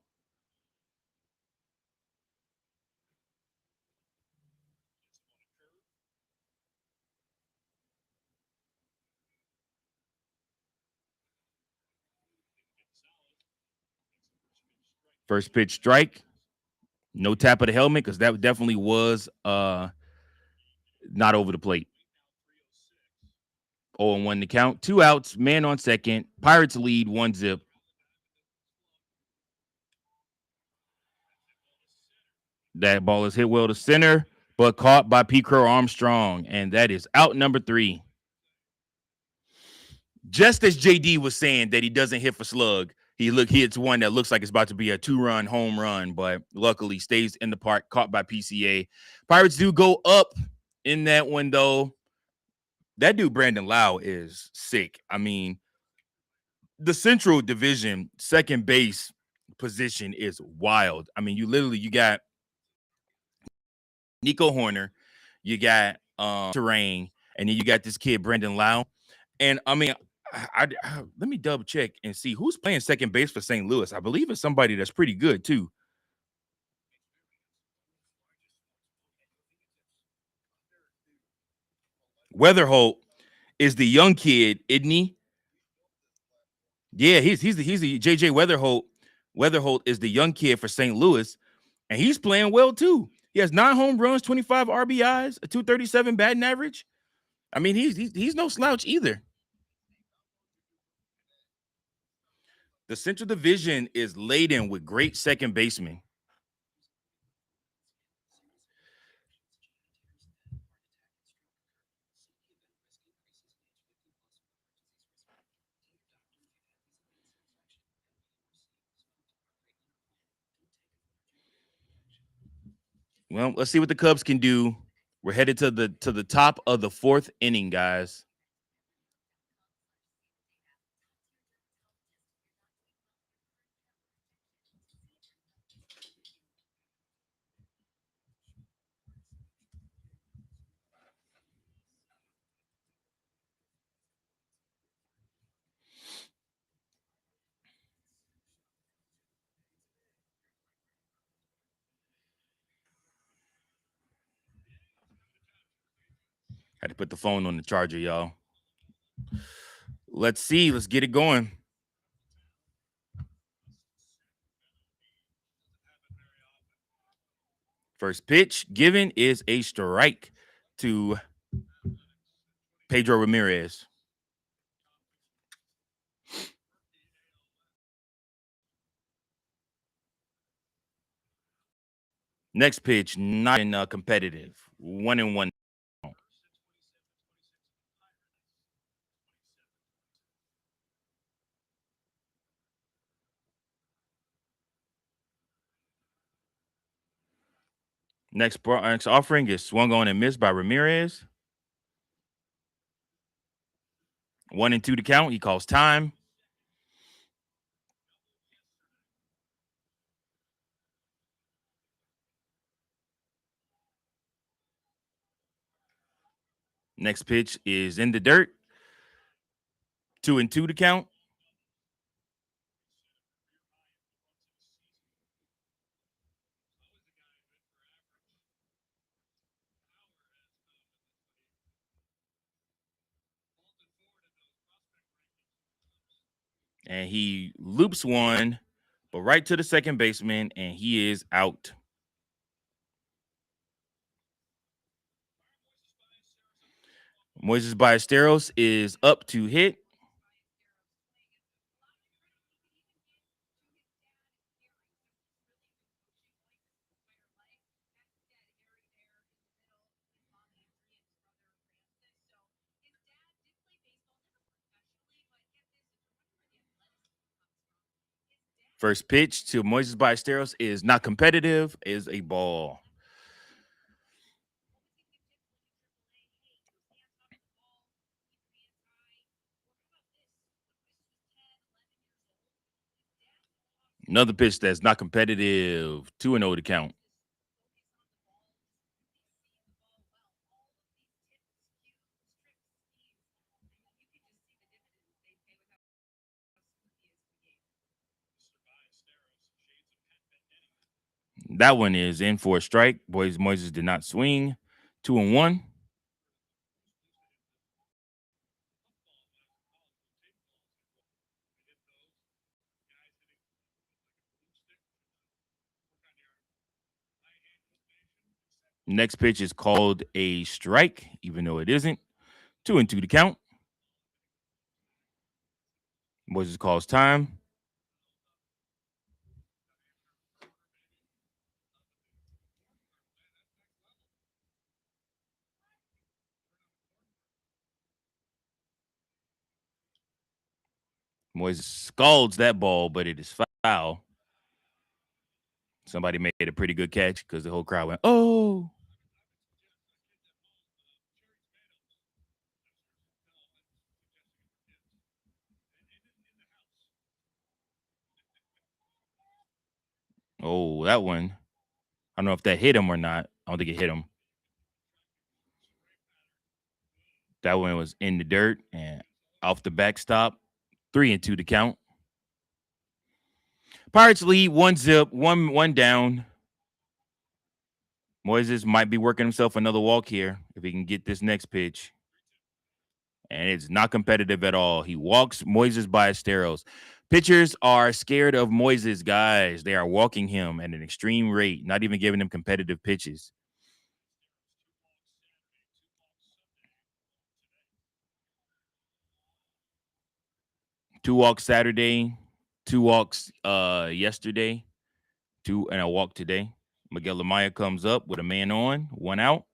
First pitch strike. No tap of the helmet because that definitely was not over the plate. 0-1 to count. 2 outs, man on second. Pirates lead 1-0. That ball is hit well to center, but caught by P. Crow Armstrong, and that is out number 3. Just as JD was saying that he doesn't hit for slug, he hits one that looks like it's about to be a 2-run home run, but luckily stays in the park, caught by PCA. Pirates do go up in that one, though. That dude, Brandon Lau, is sick. I mean, the Central Division second base position is wild. I mean, you got Nico Horner, you got Terrain, and then you got this kid, Brandon Lau. And I mean, let me double check and see who's playing second base for St. Louis. I believe it's somebody that's pretty good too. Weatherholt is the young kid, isn't he? Yeah, he's the JJ Weatherholt. Weatherholt is the young kid for St. Louis, and he's playing well too. He has 9 home runs, 25 RBIs, a 237 batting average. I mean, he's no slouch either. The Central Division is laden with great second basemen. Well, let's see what the Cubs can do. We're headed to the top of the 4th inning, guys. Had to put the phone on the charger, y'all. Let's see. Let's get it going. First pitch given is a strike to Pedro Ramirez. Next pitch, not in competitive. 1-1. Next offering is swung on and missed by Ramirez. 1-2 to count. He calls time. Next pitch is in the dirt. 2-2 to count. And he loops one, but right to the second baseman, and he is out. Moises Ballesteros is up to hit. First pitch to Moises Ballesteros is not competitive, is a ball. Another pitch that's not competitive, 2-0 to count. That one is in for a strike. Moises did not swing. 2-1. Next pitch is called a strike, even though it isn't. 2-2 to count. Moises calls time. Moises scalds that ball, but it is foul. Somebody made a pretty good catch because the whole crowd went, oh. Oh, that one. I don't know if that hit him or not. I don't think it hit him. That one was in the dirt and off the backstop. 3-2 to count. Pirates lead 1-0, one down. Moises might be working himself another walk here if he can get this next pitch. And it's not competitive at all. He walks Moises Ballesteros. Pitchers are scared of Moises, guys. They are walking him at an extreme rate, not even giving him competitive pitches. 2 walks Saturday, 2 walks yesterday, 2 and a walk today. Miguel Amaya comes up with a man on, 1 out.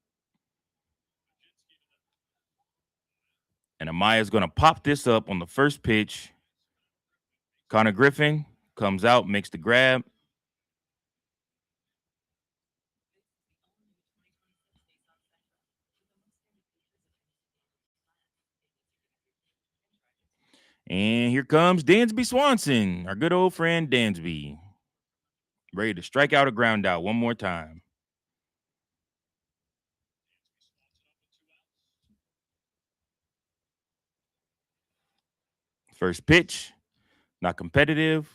And Amaya's going to pop this up on the first pitch. Connor Griffin comes out, makes the grab. And here comes Dansby Swanson, our good old friend Dansby. Ready to strike out or ground out one more time. First pitch, not competitive.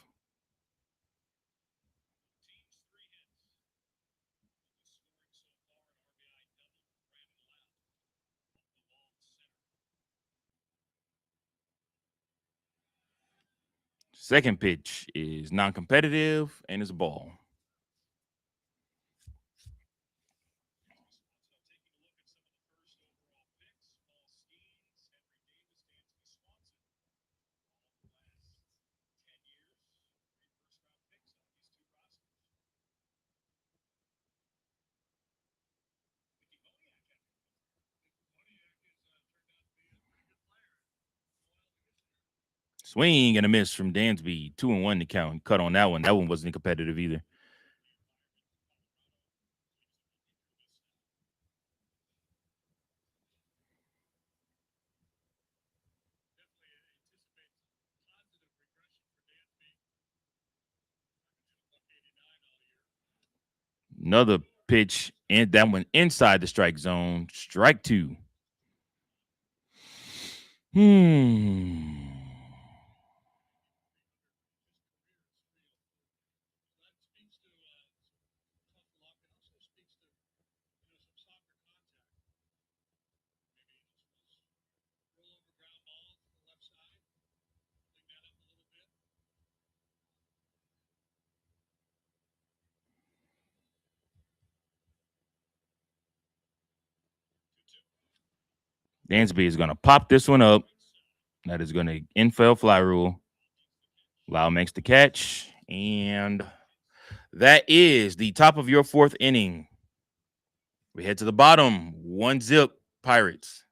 Second pitch is non-competitive and it's a ball. Swing and a miss from Dansby. 2-1 to count. Cut on that one. That one wasn't competitive either. Another pitch, and that one inside the strike zone. Strike 2. Dansby is going to pop this one up. That is going to infield fly rule. Lau makes the catch. And that is the top of your 4th inning. We head to the bottom. 1-0 Pirates.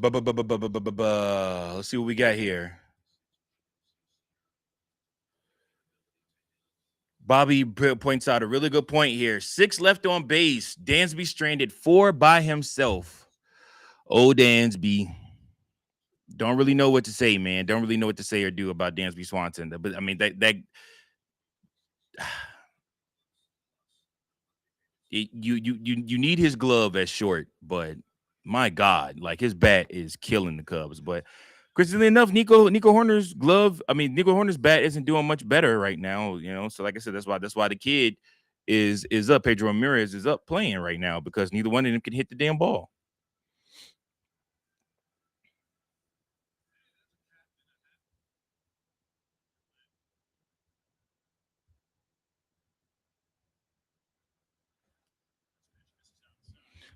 Let's see what we got here. Bobby points out a really good point here. 6 left on base. Dansby stranded 4 by himself. Oh, Dansby. Don't really know what to say, man. Don't really know what to say or do about Dansby Swanson. But I mean, that you need his glove as short, but my God, like his bat is killing the Cubs. But coincidentally enough, Nico Horner's Nico Horner's bat isn't doing much better right now. So like I said, that's why the kid is up. Pedro Ramirez is up playing right now because neither one of them can hit the damn ball.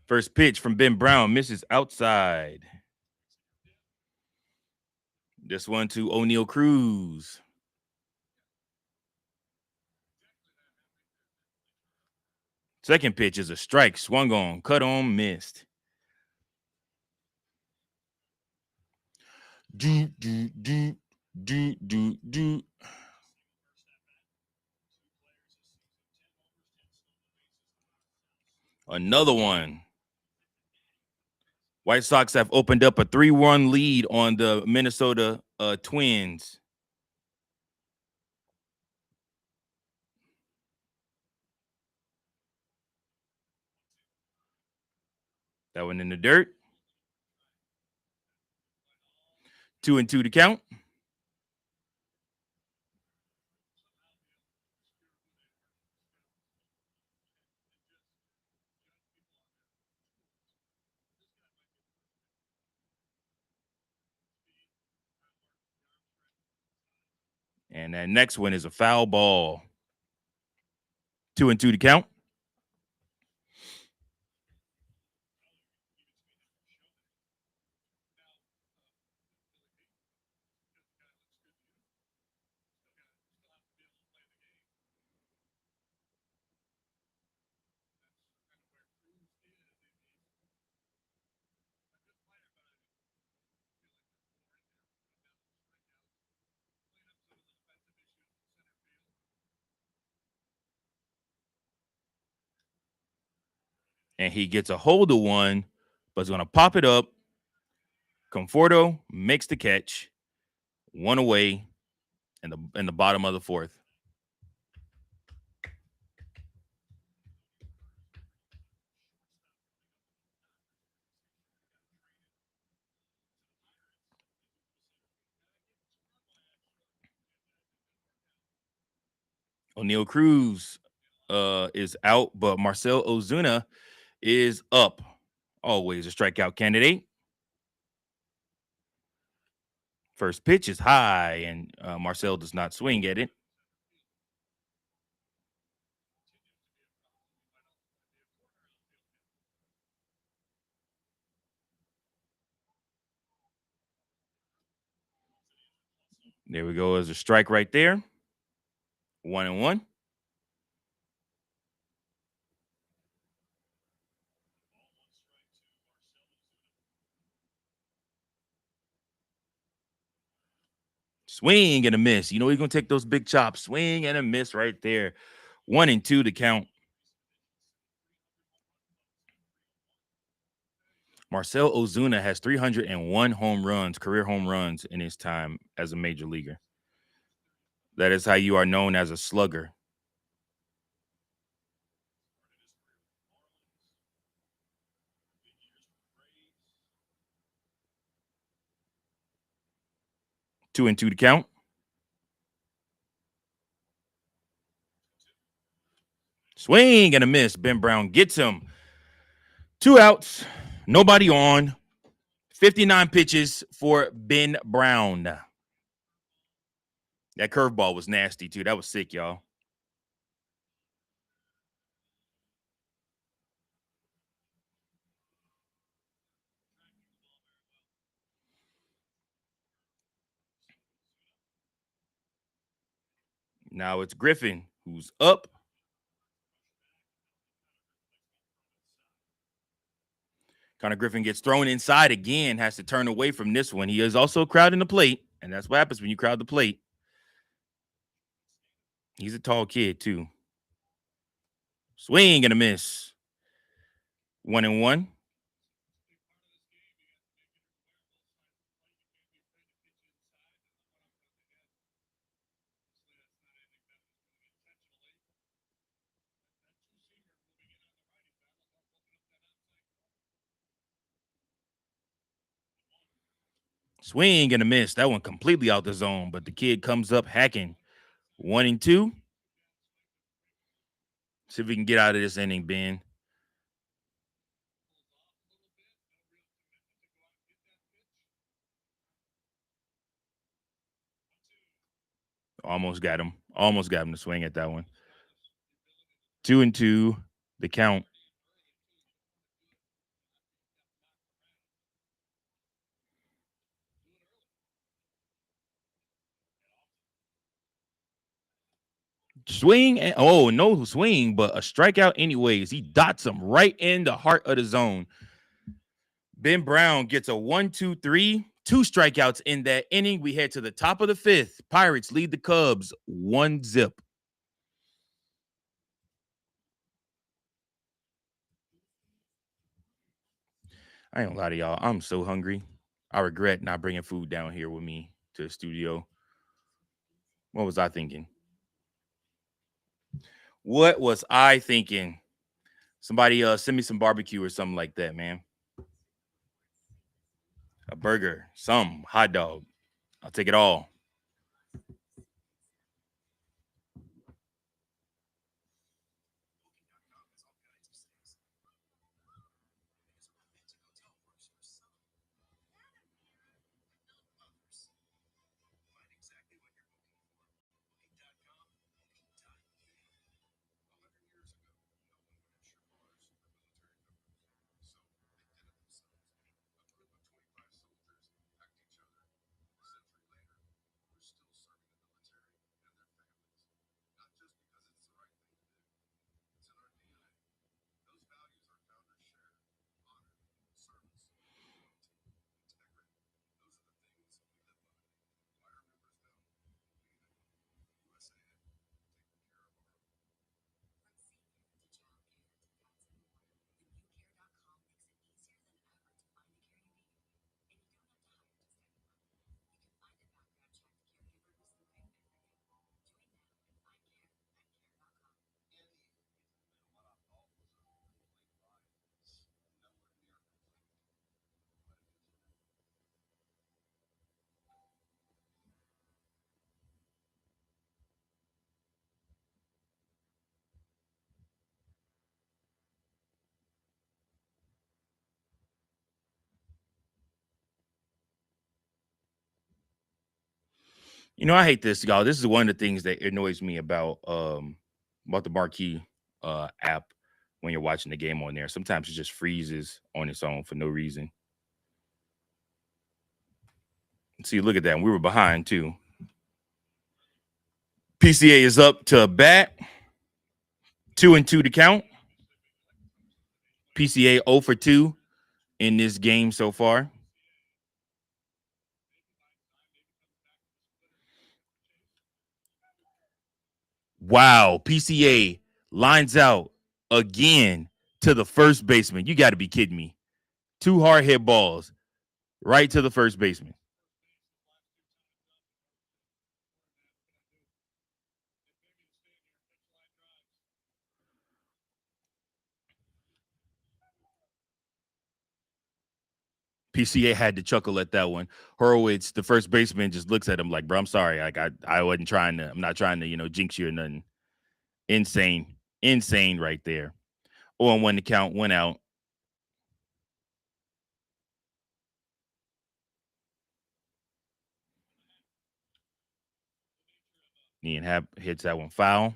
First pitch from Ben Brown misses outside. This one to O'Neal Cruz. Second pitch is a strike, swung on, cut on, missed. Do. Another one. White Sox have opened up a 3-1 lead on the Minnesota Twins. That one in the dirt. 2-2 to count. And that next one is a foul ball. 2-2 to count. And he gets a hold of one, but he's going to pop it up. Conforto makes the catch. One away in the bottom of the fourth. O'Neal Cruz is out, but Marcell Ozuna is up. Always a strikeout candidate. First pitch is high, and Marcell does not swing at it. There we go. There's a strike right there. 1-1. Swing and a miss. You know he's going to take those big chops. Swing and a miss right there. 1-2 to count. Marcell Ozuna has 301 home runs, career home runs in his time as a major leaguer. That is how you are known as a slugger. Two and two to count. Swing and a miss. Ben Brown gets him. 2 outs. Nobody on. 59 pitches for Ben Brown. That curveball was nasty, too. That was sick, y'all. Now it's Griffin, who's up. Connor Griffin gets thrown inside again, has to turn away from this one. He is also crowding the plate, and that's what happens when you crowd the plate. He's a tall kid, too. Swing and a miss. 1-1. Swing and a miss. That one completely out the zone, but the kid comes up hacking. 1-2. See if we can get out of this inning, Ben. Almost got him. Almost got him to swing at that one. 2-2. The count. Swing and no swing, but a strikeout anyways. He dots him right in the heart of the zone. Ben Brown gets a 1-2-3, 2 strikeouts in that inning. We head to the top of the 5th. Pirates lead the Cubs 1-0. I ain't gonna lie to y'all. I'm so hungry. I regret not bringing food down here with me to the studio. What was I thinking? What was I thinking? Somebody send me some barbecue or something like that, man. A burger, some hot dog. I'll take it all. You know, I hate this, y'all. This is one of the things that annoys me about the marquee app when you're watching the game on there. Sometimes it just freezes on its own for no reason. See, look at that. We were behind too. PCA is up to bat. 2-2 to count. PCA 0 for 2 in this game so far. Wow. PCA lines out again to the first baseman. You got to be kidding me. 2 hard hit balls right to the first baseman. PCA had to chuckle at that one. Horowitz, the first baseman, just looks at him like, bro, I'm sorry. Like, I wasn't trying to, I'm not trying to, jinx you or nothing. Insane. Insane right there. 0-1 to count, 1 out. Ian hits that one foul.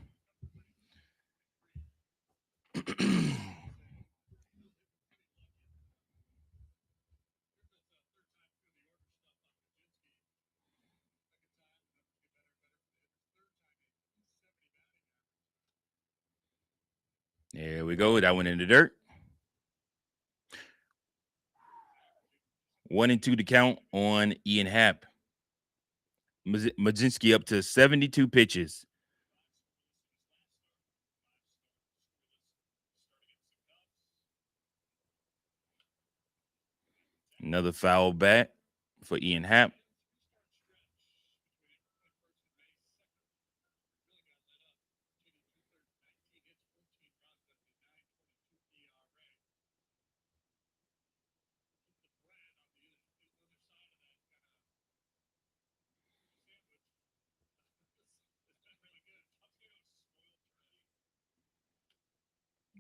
There we go. That one in the dirt. 1-2 to count on Ian Happ. Mlodzinski up to 72 pitches. Another foul bat for Ian Happ.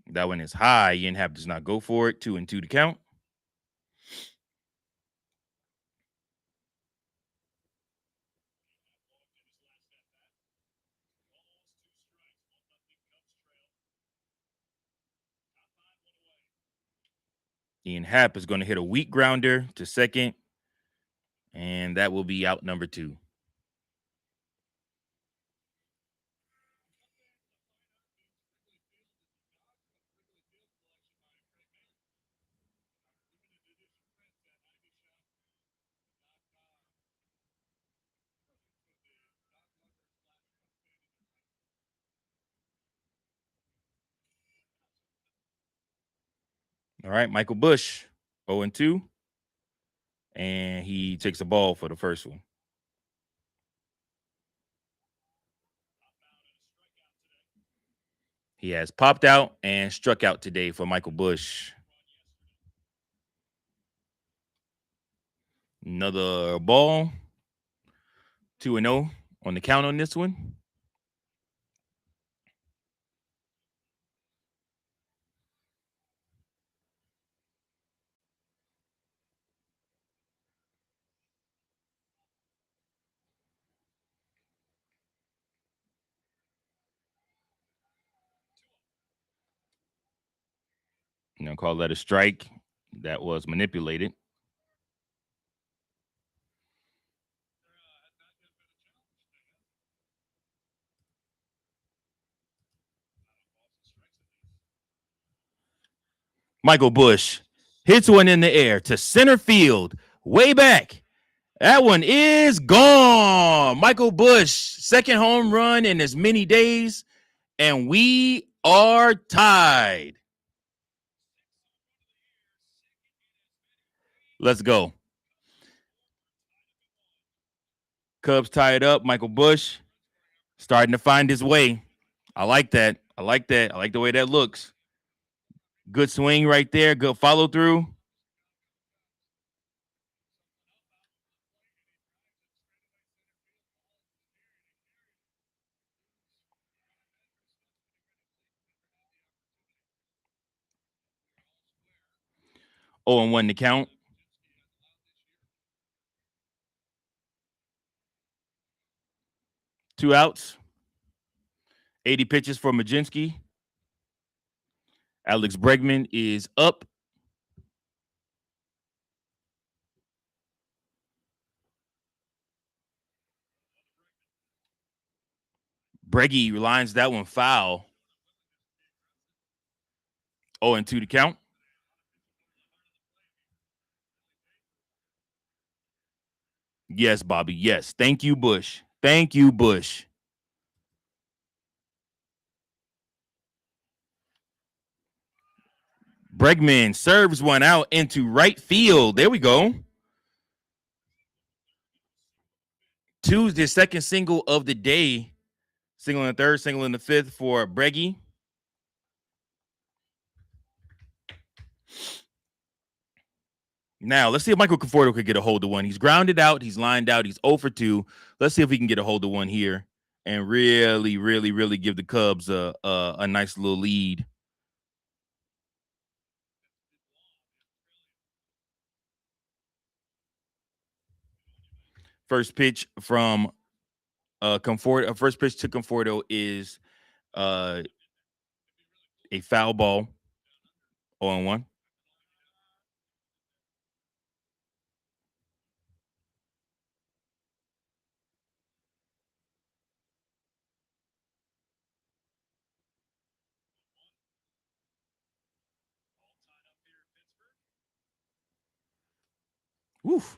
That one is high. Ian Happ does not go for it. 2-2 to count. Ian Happ is going to hit a weak grounder to second, and that will be out number 2. All right, Michael Busch, 0-2, and he takes a ball for the first one. He has popped out and struck out today for Michael Busch. Another ball. 2-0 on the count on this one. Call that a strike. That was manipulated. Michael Busch hits one in the air to center field, way back. That one is gone. Michael Busch, second home run in as many days, and we are tied. Let's go. Cubs tie it up. Michael Busch starting to find his way. I like that. I like that. I like the way that looks. Good swing right there. Good follow through. Oh, and 1 to count. Two outs. 80 pitches for Mlodzinski. Alex Bregman is up. Breggy lines that one foul. 0-2 to count. Yes, Bobby. Yes. Thank you, Bush. Thank you, Bush. Bregman serves one out into right field. There we go. Tuesday, second single of the day. Single in the third, single in the fifth for Breggy. Now, let's see if Michael Conforto could get a hold of one. He's grounded out. He's lined out. He's 0 for 2. Let's see if he can get a hold of one here and really, really, really give the Cubs a nice little lead. First pitch from Conforto. First pitch to Conforto is a foul ball. 0-1. Woof.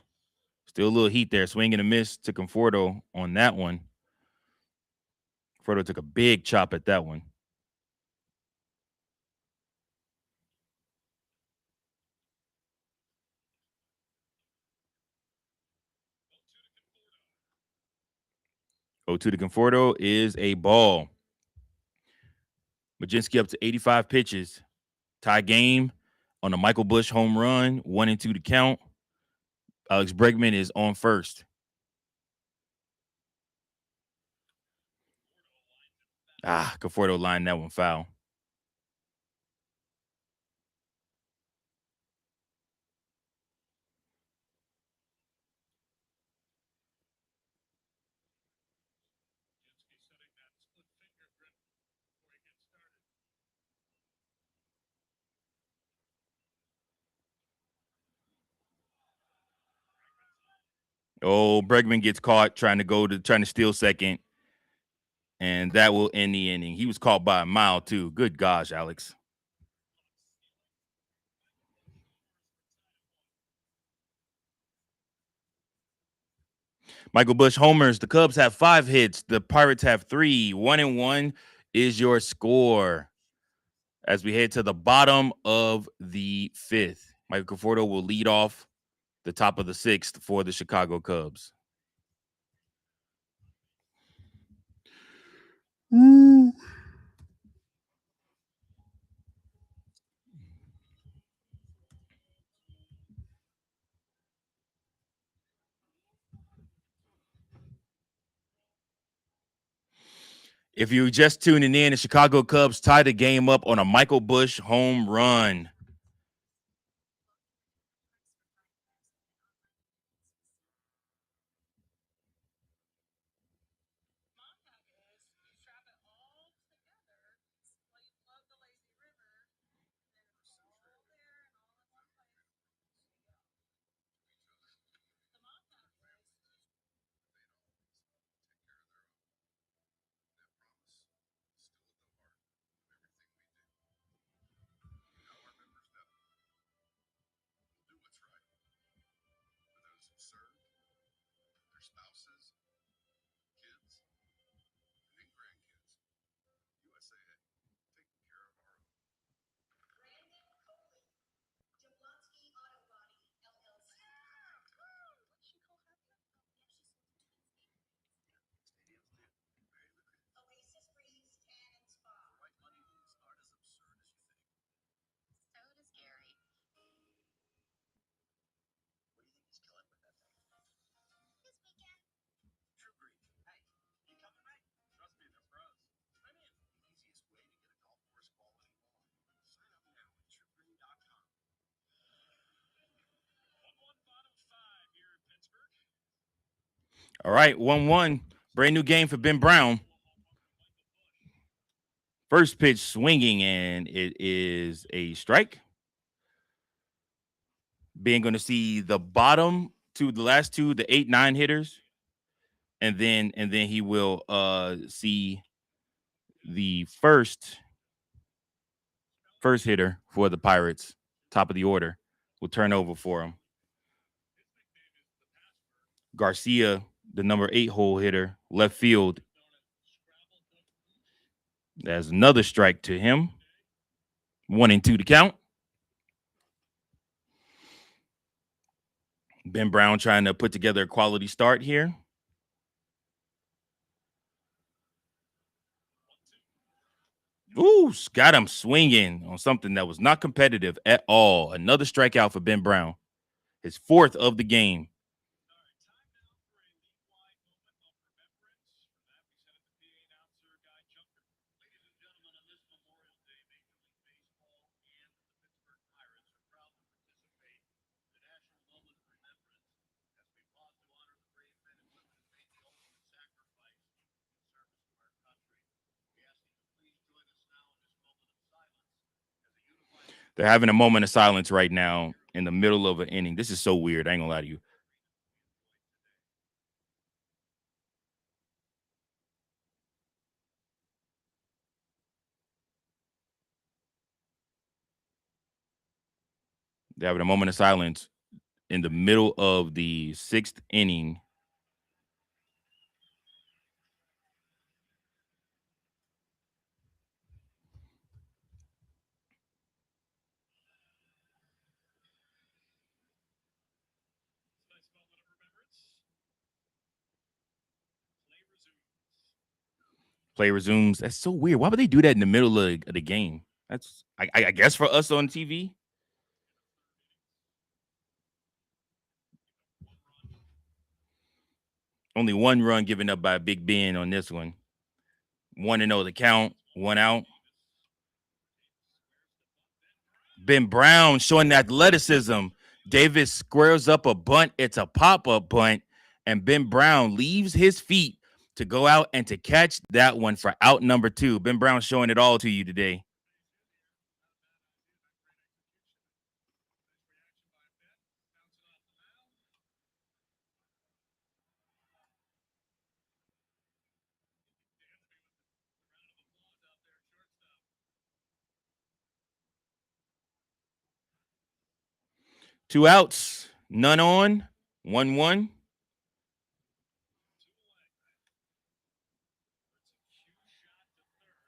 Still a little heat there. Swing and a miss to Conforto on that one. Conforto took a big chop at that one. Oh, to Conforto is a ball. Mlodzinski up to 85 pitches. Tie game on a Michael Busch home run. 1-2 to count. Alex Bregman is on first. Conforto lined that one foul. Oh, Bregman gets caught trying to steal second, and that will end the inning. He was caught by a mile too. Good gosh, Alex. Michael Busch homers. The Cubs have 5 hits. The Pirates have 3. 1-1 is your score. As we head to the bottom of the 5th, Michael Conforto will lead off the top of the 6th for the Chicago Cubs. Ooh. If you're just tuning in, the Chicago Cubs tied the game up on a Michael Busch home run. All right, 1-1. Brand new game for Ben Brown. First pitch swinging, and it is a strike. Ben going to see the bottom to the last two, the 8-9 hitters, and then he will see the first hitter for the Pirates, top of the order, will turn over for him. Garcia, the number 8 hole hitter, left field. There's another strike to him. 1-2 to count. Ben Brown trying to put together a quality start here. Ooh, got him swinging on something that was not competitive at all. Another strikeout for Ben Brown. His 4th of the game. They're having a moment of silence right now in the middle of an inning. This is so weird. I ain't gonna lie to you. They're having a moment of silence in the middle of the 6th inning. Play resumes. That's so weird. Why would they do that in the middle of the game? That's I guess for us on TV. Only one run given up by Big Ben on this one. 1-0 the count, 1 out. Ben Brown showing athleticism. Davis squares up a bunt. It's a pop-up bunt. And Ben Brown leaves his feet to go out and to catch that one for out number 2. Ben Brown showing it all to you today. Two outs, none on, 1-1.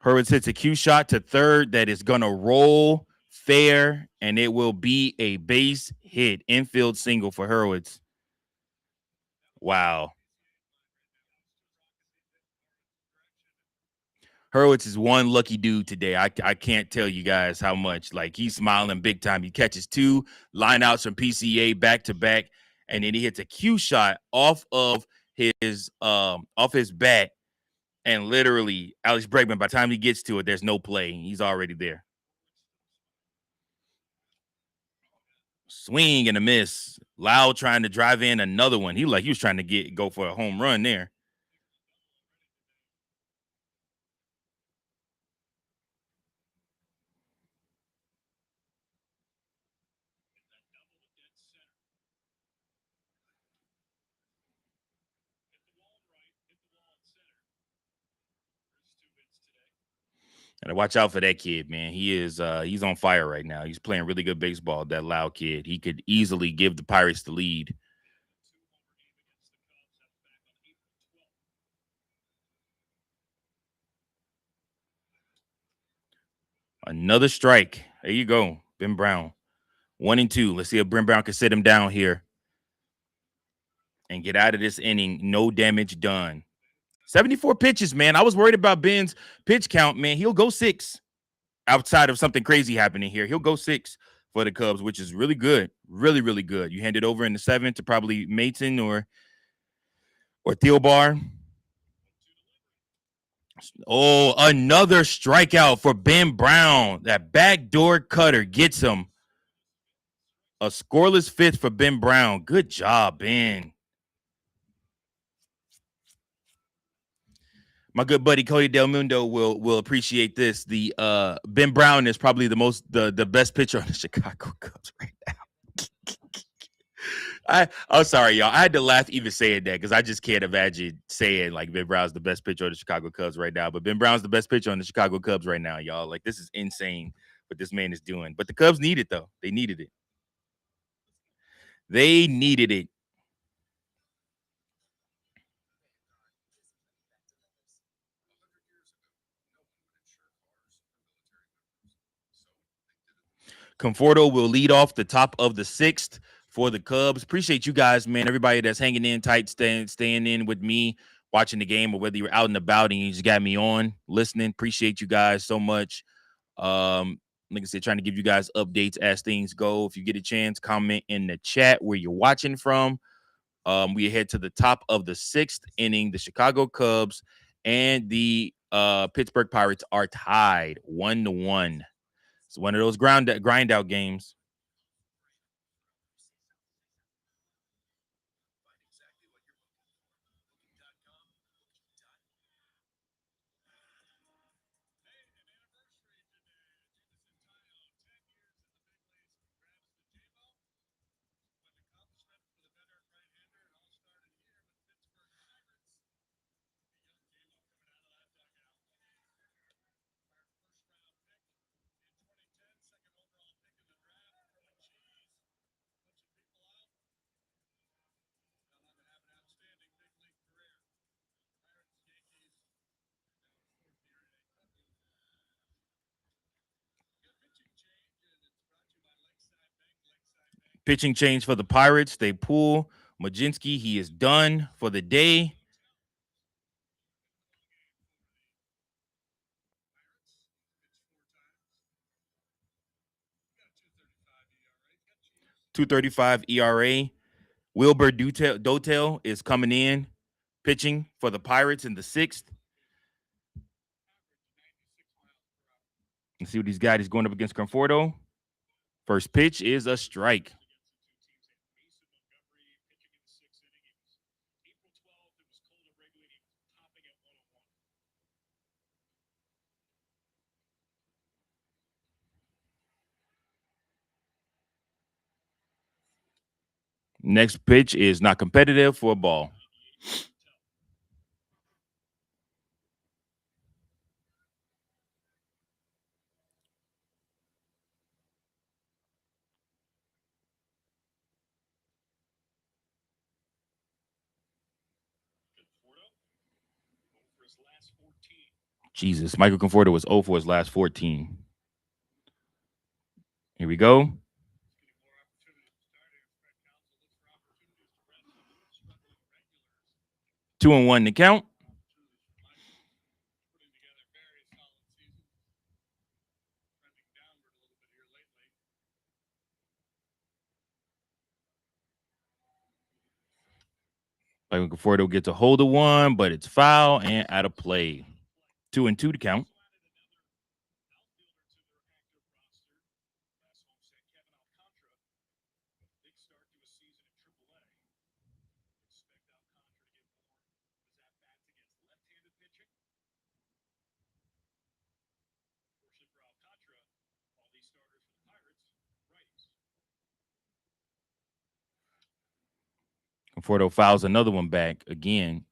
Hurwitz hits a cue shot to third that is going to roll fair, and it will be a base hit, infield single for Hurwitz. Wow. Hurwitz is one lucky dude today. I can't tell you guys how much. Like, he's smiling big time. He catches 2 lineouts from PCA back to back, and then he hits a cue shot off his bat. And literally, Alex Bregman, by the time he gets to it, there's no play. He's already there. Swing and a miss. Lau trying to drive in another one. He was trying to go for a home run there. And watch out for that kid, man. He's on fire right now. He's playing really good baseball, that Lau kid. He could easily give the Pirates the lead. Another strike. There you go, Ben Brown. 1-2. Let's see if Ben Brown can sit him down here and get out of this inning. No damage done. 74 pitches, man. I was worried about Ben's pitch count, man. He'll go 6 outside of something crazy happening here. He'll go 6 for the Cubs, which is really good. Really, really good. You hand it over in the 7th to probably Maton or Thielbar. Oh, another strikeout for Ben Brown. That backdoor cutter gets him. A scoreless 5th for Ben Brown. Good job, Ben. My good buddy Cody Del Mundo will appreciate this. The Ben Brown is probably the best pitcher on the Chicago Cubs right now. I'm sorry, y'all. I had to laugh even saying that because I just can't imagine saying like Ben Brown's the best pitcher on the Chicago Cubs right now. But Ben Brown's the best pitcher on the Chicago Cubs right now, y'all. Like, this is insane what this man is doing. But the Cubs need it, though. They needed it. They needed it. Conforto will lead off the top of the 6th for the Cubs. Appreciate you guys, man. Everybody that's hanging in tight, staying in with me, watching the game, or whether you're out and about and you just got me on listening. Appreciate you guys so much. Like I said, trying to give you guys updates as things go. If you get a chance, comment in the chat where you're watching from. We head to the top of the 6th inning. The Chicago Cubs and the Pittsburgh Pirates are tied 1-1. It's one of those grind out games. Pitching change for the Pirates. They pull Mlodzinski. He is done for the day. .235 ERA. Wilbur Dotel is coming in, pitching for the Pirates in the 6th. Let's see what he's got. He's going up against Conforto. First pitch is a strike. Next pitch is not competitive for a ball. Jesus, Michael Conforto was 0 for his last 14. Here we go. 2-1 to count. Michael Conforto gets a hold of one, but it's foul and out of play. 2-2 to count. Conforto fouls another one back again.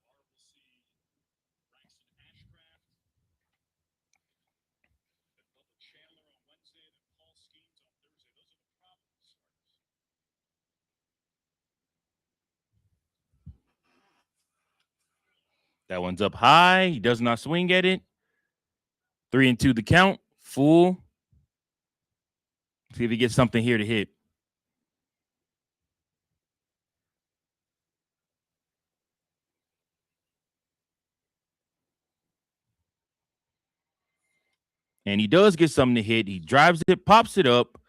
That one's up high. He does not swing at it. 3-2 the count. Full. See if he gets something here to hit. And he does get something to hit. He drives it, pops it up.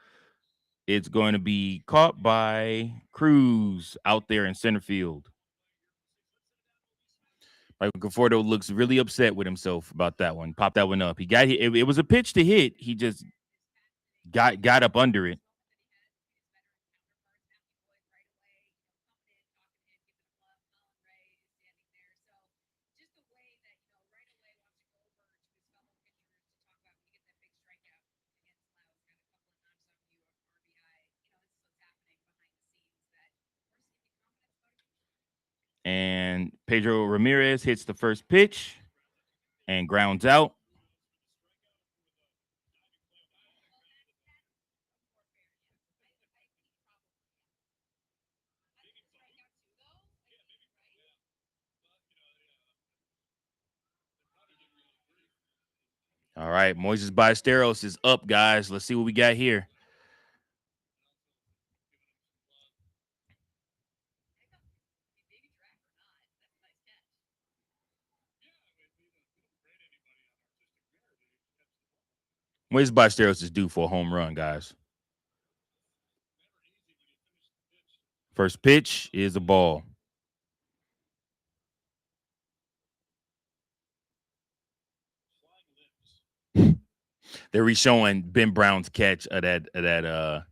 It's going to be caught by Cruz out there in center field. Michael Conforto looks really upset with himself about that one. Popped that one up. He got it. It was a pitch to hit. He just got up under it. And Pedro Ramirez hits the first pitch and grounds out. All right, Moises Ballesteros is up, guys. Let's see what we got here. Moises Ballesteros is due for a home run, guys. First pitch is a ball. They're re-showing Ben Brown's catch of that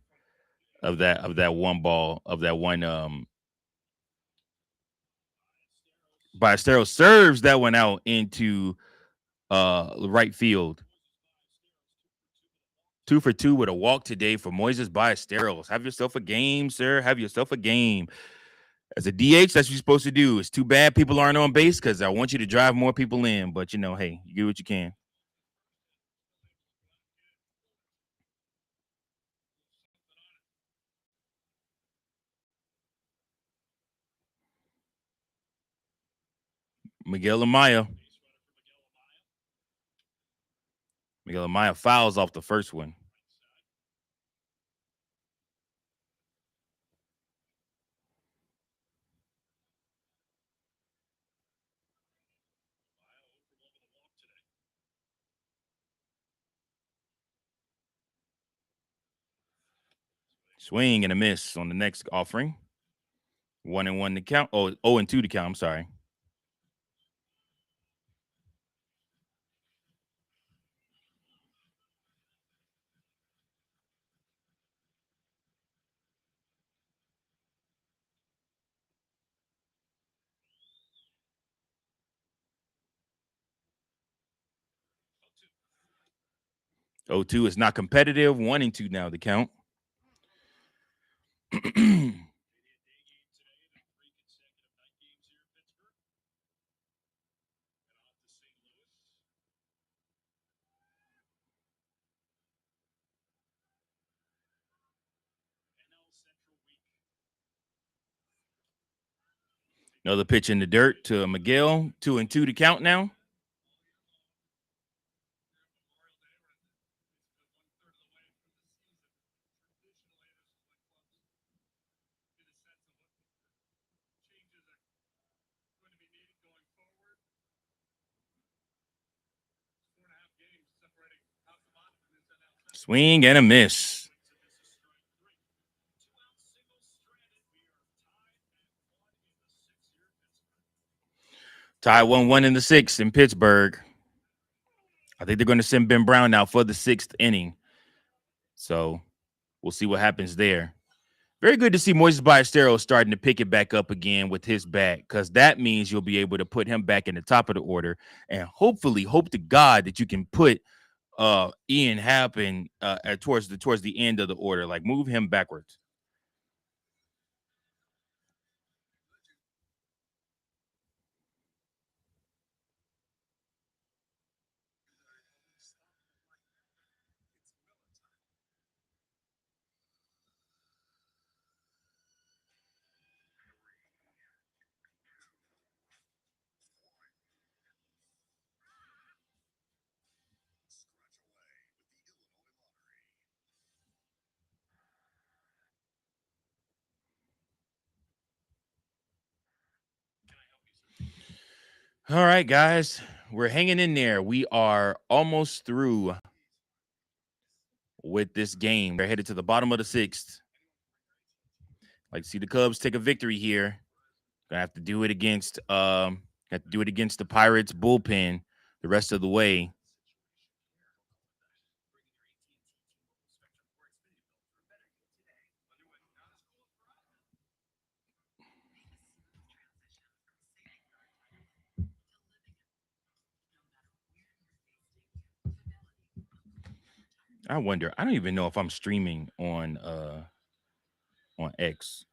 one ball of that one. Ballesteros serves that one out into right field. 2 for 2 with a walk today for Moises Ballesteros. Have yourself a game, sir. Have yourself a game. As a DH, that's what you're supposed to do. It's too bad people aren't on base because I want you to drive more people in. But, hey, you do what you can. Miguel Amaya. Miguel Amaya fouls off the first one. Swing and a miss on the next offering. 1-1 to count. Oh, 0-2 to count. I'm sorry. Oh, 2 is not competitive. 1-2 now the count. Another pitch in the dirt to Miguel. 2-2 to count now. Swing and a miss. Tie 1-1 in the sixth in Pittsburgh. I think they're going to send Ben Brown now for the sixth inning. So we'll see what happens there. Very good to see Moises Ballesteros starting to pick it back up again with his bat, because that means you'll be able to put him back in the top of the order, and hopefully hope to God that you can put Ian Happen towards the end of the order, like move him backwards. All right, guys, we're hanging in there. We are almost through with this game. We're headed to the bottom of the sixth. Like to see the Cubs take a victory here. Gonna have to do it against the Pirates bullpen the rest of the way. I wonder. I don't even know if I'm streaming on X.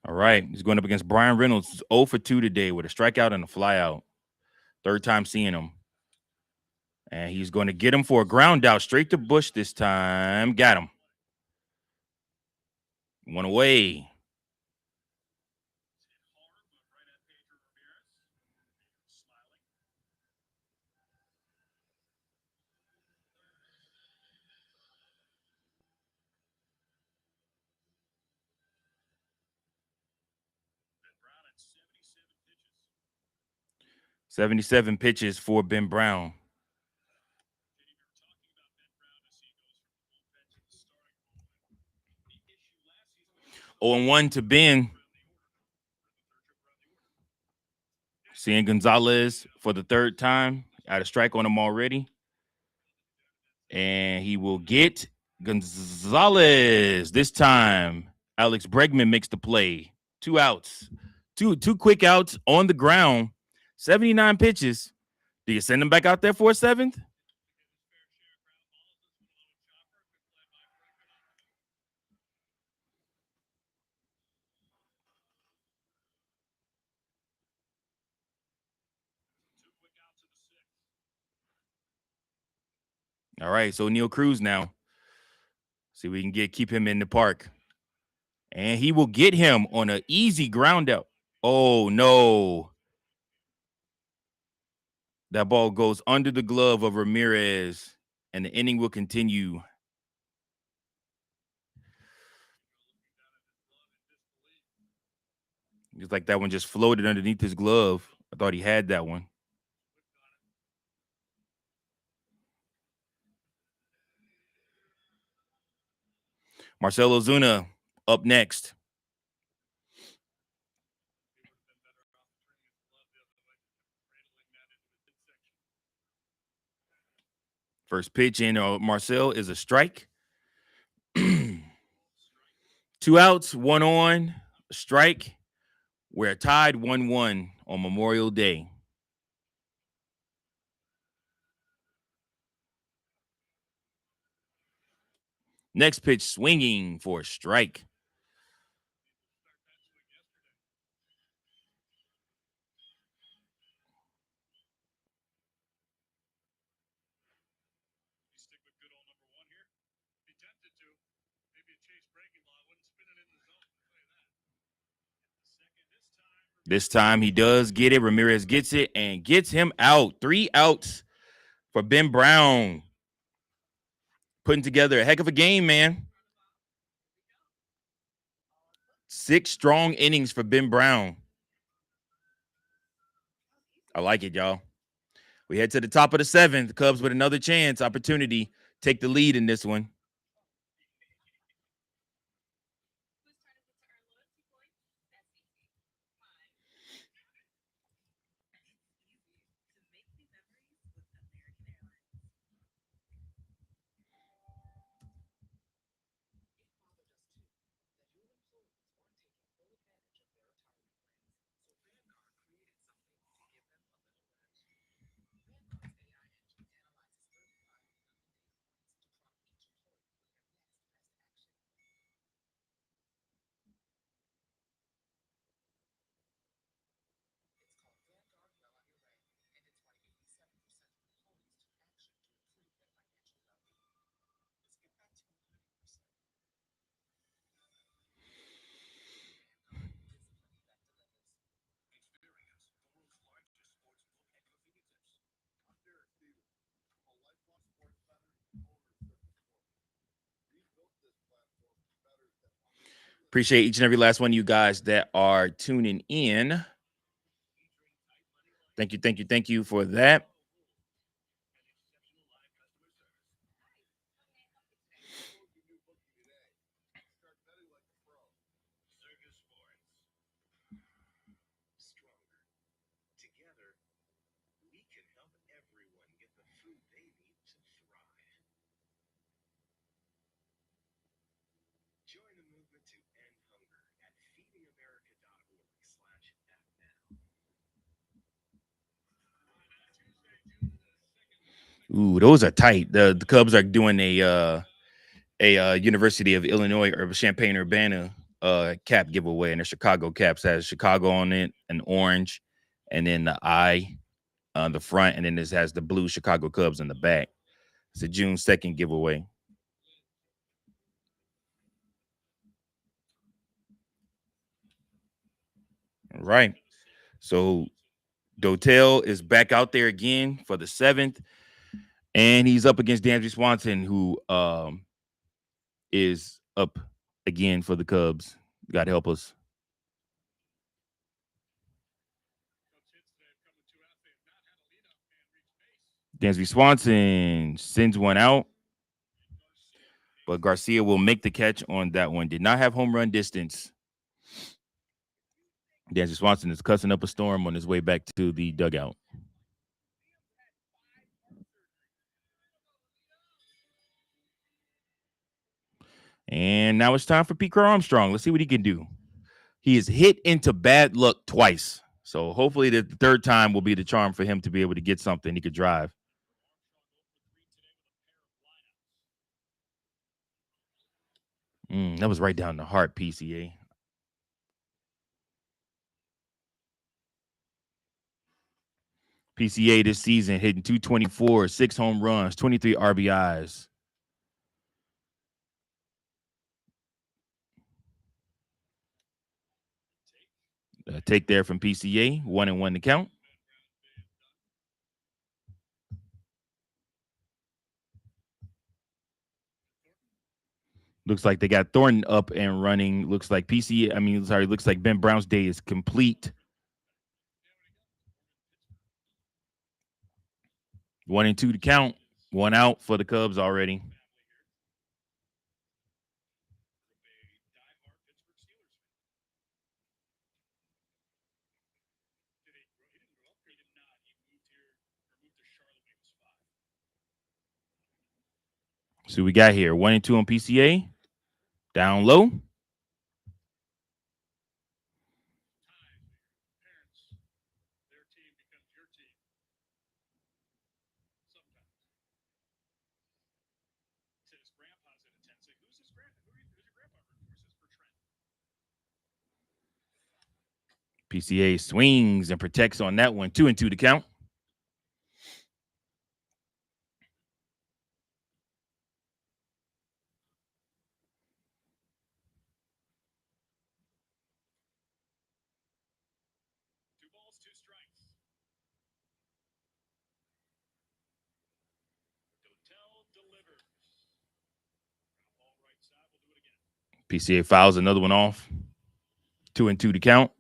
All right. He's going up against Brian Reynolds, 0 for 2 today with a strikeout and a flyout. Third time seeing him. And he's going to get him for a ground out straight to Bush this time. Got him. One away. $77 pitches for Ben Brown. 0-1 to Ben. Seeing Gonzalez for the third time. Got a strike on him already. And he will get Gonzalez this time. Alex Bregman makes the play. 2 outs. Two quick outs on the ground. 79 pitches. Do you send him back out there for a seventh? All right, so Neil Cruz now. See if we can keep him in the park. And he will get him on an easy ground out. Oh, no. That ball goes under the glove of Ramirez, and the inning will continue. It's like that one just floated underneath his glove. I thought he had that one. Marcell Ozuna up next. First pitch in Marcell is a strike. 2 outs, 1 on, strike. We're tied 1-1 on Memorial Day. Next pitch swinging for a strike. This time he does get it. Ramirez gets it and gets him out. 3 outs for Ben Brown. Putting together a heck of a game, man. 6 strong innings for Ben Brown. I like it, y'all. We head to the top of the 7th. Cubs with another chance, opportunity, take the lead in this one. Appreciate each and every last one of you guys that are tuning in. Thank you for that. Ooh, those are tight. The Cubs are doing a University of Illinois or Champaign-Urbana cap giveaway, and the Chicago caps has Chicago on it, an orange, and then the I on the front, and then this has the blue Chicago Cubs in the back. It's a June 2nd giveaway. All right. So Dotel is back out there again for the 7th, and he's up against Dansby Swanson, who is up again for the Cubs. God help us. Dansby Swanson sends one out, but Garcia will make the catch on that one. Did not have home run distance. Dansby Swanson is cussing up a storm on his way back to the dugout. And now it's time for Pete Crow Armstrong. Let's see what he can do. He is hit into bad luck twice. So hopefully the 3rd time will be the charm for him to be able to get something he could drive. That was right down the heart, PCA. PCA this season hitting 224, 6 home runs, 23 RBIs. Take there from PCA. 1-1 to count. Looks like they got Thornton up and running. Looks like looks like Ben Brown's day is complete. 1-2 to count. 1 out for the Cubs already. So we got here 1-2 on PCA. Down low. PCA swings and protects on that one. 2-2 to count. PCA fouls another one off. 2-2 to count.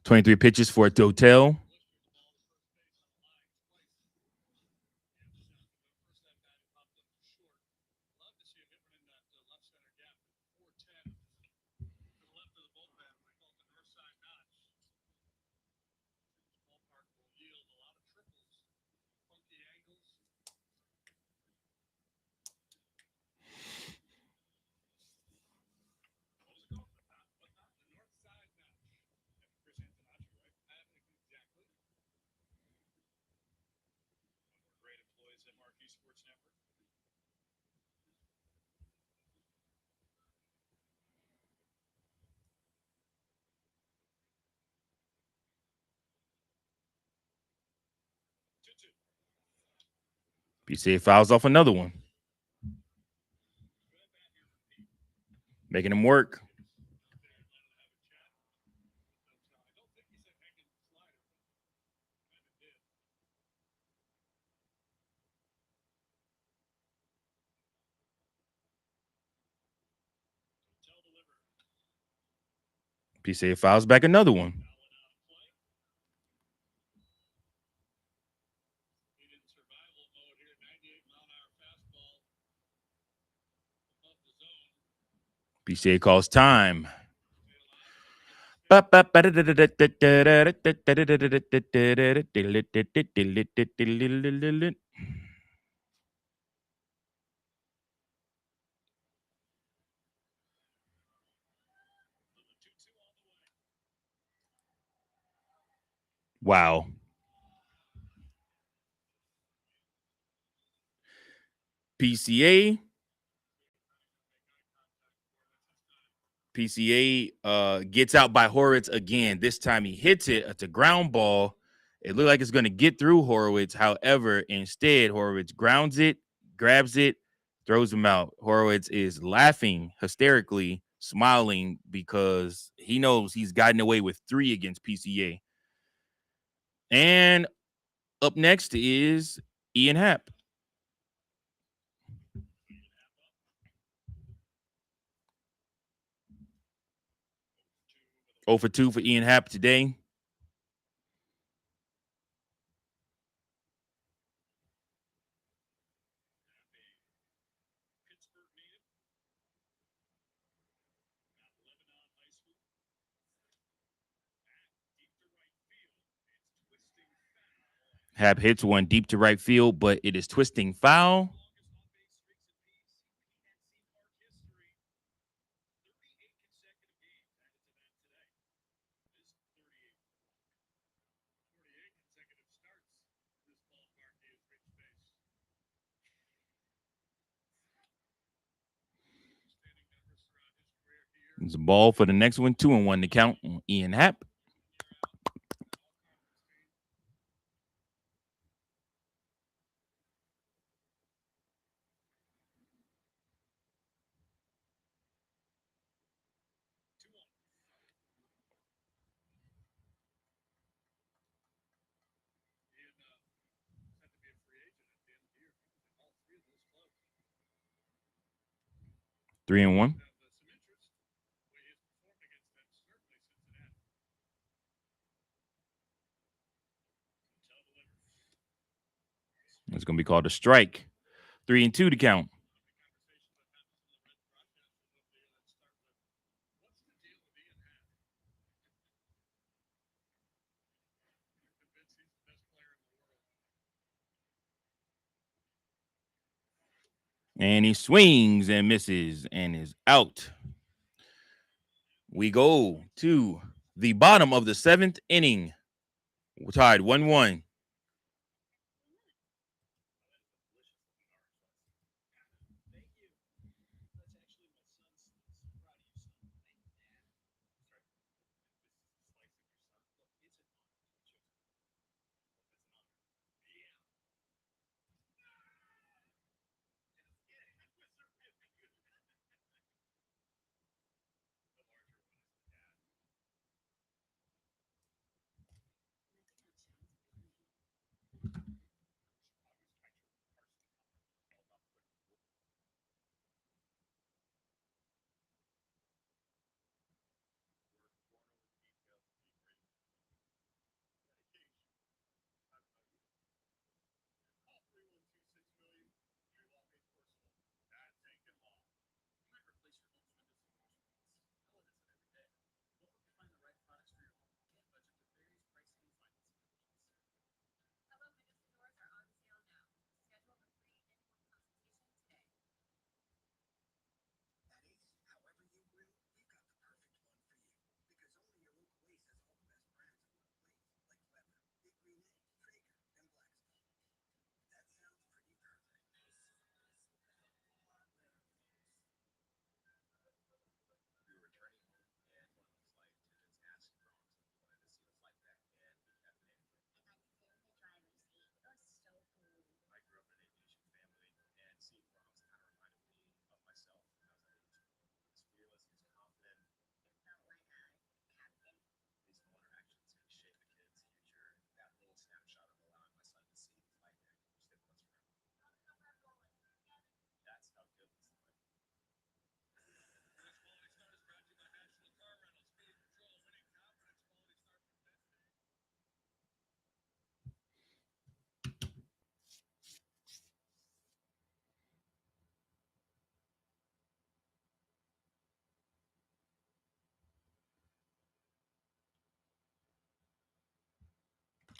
23 pitches for a Dotel. PCA fouls off another one. Making him work. PCA fouls back another one. PCA calls time. Wow. PCA gets out by Horwitz again. This time he hits it. It's a ground ball. It looked like it's going to get through Horwitz. However, instead, Horwitz grounds it, grabs it, throws him out. Horwitz is laughing hysterically, smiling because he knows he's gotten away with 3 against PCA. And up next is Ian Happ. 0 for 2 for Ian Happ today. Happ hits one deep to right field, but it is twisting foul. It's a ball for the next one. 2-1 to count on Ian Happ. 3-1. It's going to be called a strike. 3-2 to count. And he swings and misses and is out. We go to the bottom of the 7th inning. We're tied 1-1.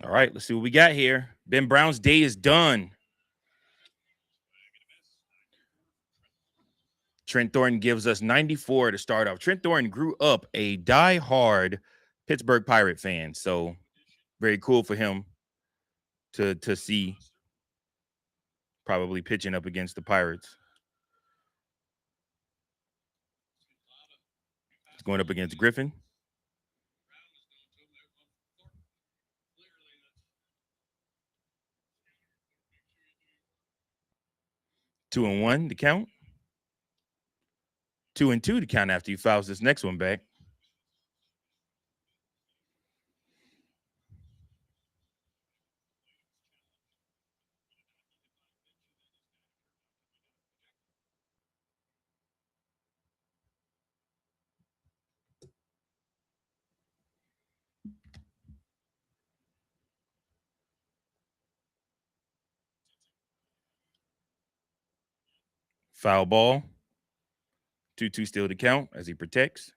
All right, let's see what we got here. Ben Brown's day is done. Trent Thornton gives us 94 to start off. Trent Thornton grew up a die-hard Pittsburgh Pirate fan, so very cool for him to see probably pitching up against the Pirates. He's going up against Griffin. Two and one to count. 2-2 to count after he fouls this next one back. Foul ball. 2-2 still to count as he protects.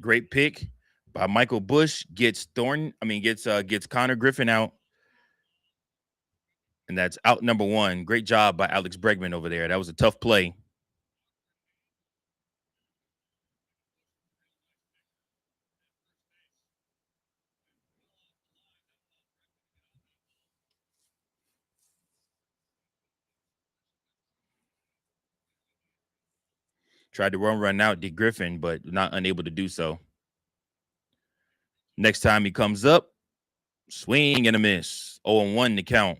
Great pick by Michael Bush. Gets Connor Griffin out. And that's out number one. Great job by Alex Bregman over there. That was a tough play. Tried to run out Dick Griffin, but not unable to do so. Next time he comes up, swing and a miss. 0-1 to count.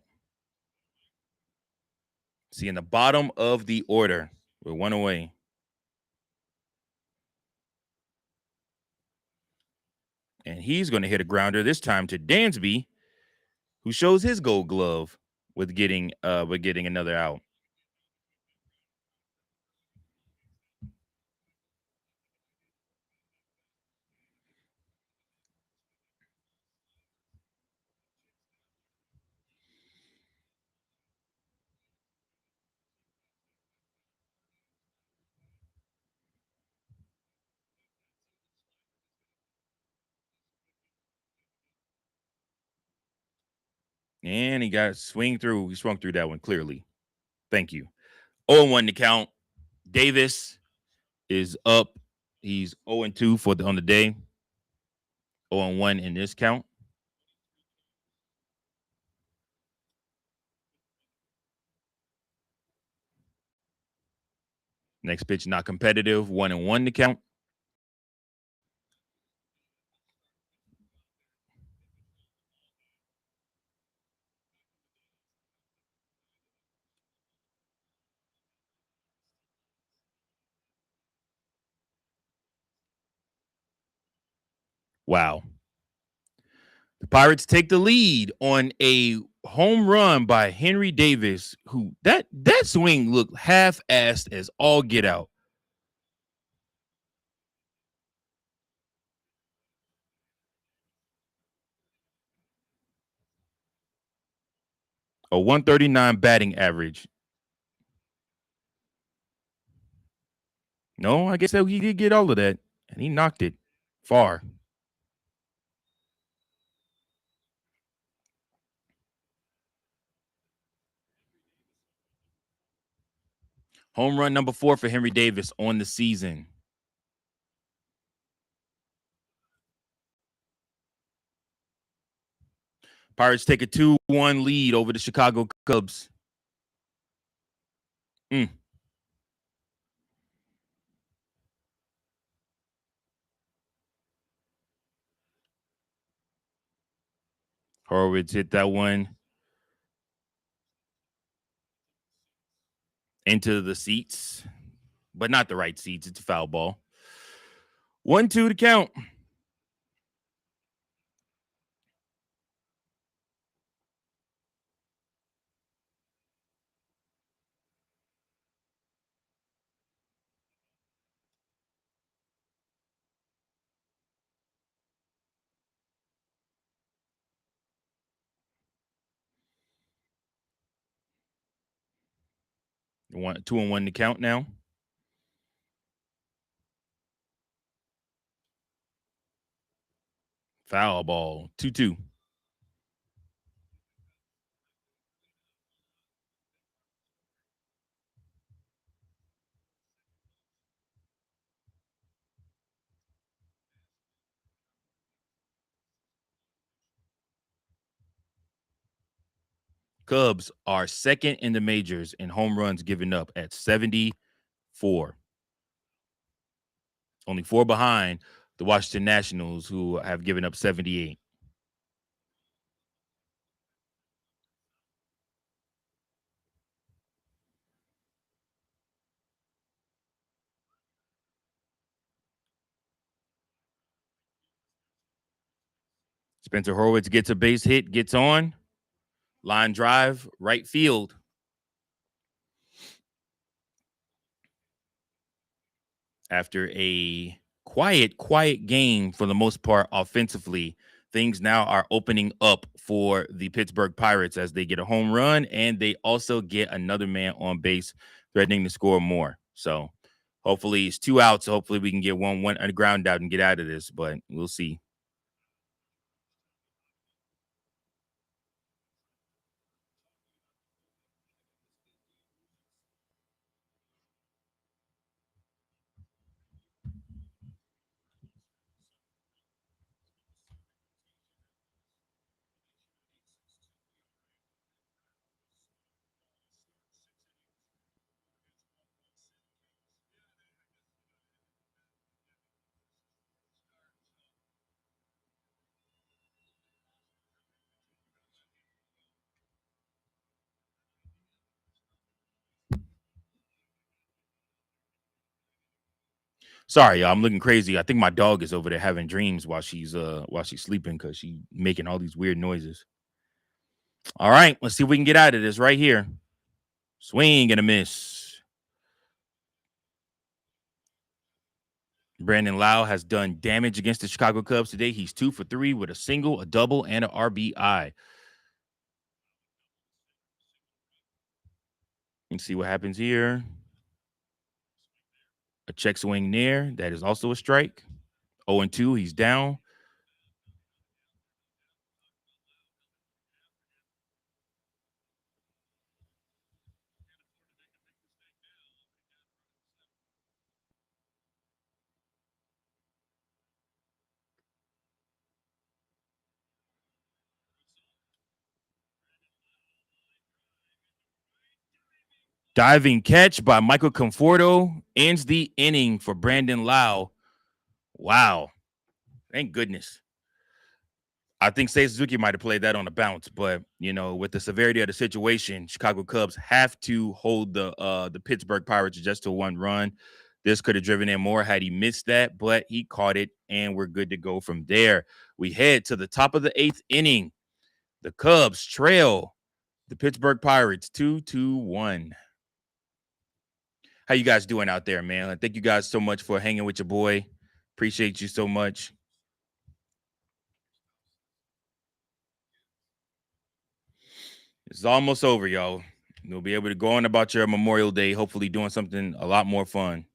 See, in the bottom of the order, we're one away. And he's going to hit a grounder this time to Dansby, who shows his gold glove with getting another out. And he got swing through. He swung through that one clearly. Thank you. 0-1 to count. Davis is up. He's 0-2 on the day. 0-1 in this count. Next pitch not competitive. 1-1 to count. Wow. The Pirates take the lead on a home run by Henry Davis, who that swing looked half-assed as all get out. A 139 batting average. No, I guess that he did get all of that, and he knocked it far. Home run number 4 for Henry Davis on the season. Pirates take a 2-1 lead over the Chicago Cubs. Horowitz hit that one into the seats, but not the right seats. It's a foul ball. 1-2 to count. One, 2-1 to count now. Foul ball. 2-2. Cubs are second in the majors in home runs given up at 74. Only 4 behind the Washington Nationals, who have given up 78. Spencer Horwitz gets a base hit, gets on. Line drive, right field. After a quiet game for the most part offensively, things now are opening up for the Pittsburgh Pirates as they get a home run and they also get another man on base threatening to score more. So hopefully it's 2 outs. So hopefully we can get one a ground out and get out of this, but we'll see. Sorry, y'all. I'm looking crazy. I think my dog is over there having dreams while she's sleeping because she's making all these weird noises. All right, let's see if we can get out of this right here. Swing and a miss. Brandon Lau has done damage against the Chicago Cubs today. He's 2 for 3 with a single, a double, and an RBI. Let's see what happens here. A check swing near. That is also a strike. 0-2. He's down. Diving catch by Michael Conforto ends the inning for Brandon Lau. Wow. Thank goodness. I think Seiya Suzuki might have played that on a bounce, but with the severity of the situation, Chicago Cubs have to hold the Pittsburgh Pirates just to 1 run. This could have driven in more had he missed that, but he caught it, and we're good to go from there. We head to the top of the 8th inning. The Cubs trail the Pittsburgh Pirates 2-1. How you guys doing out there, man? Thank you guys so much for hanging with your boy. Appreciate you so much. It's almost over, y'all. You'll be able to go on about your Memorial Day, hopefully doing something a lot more fun.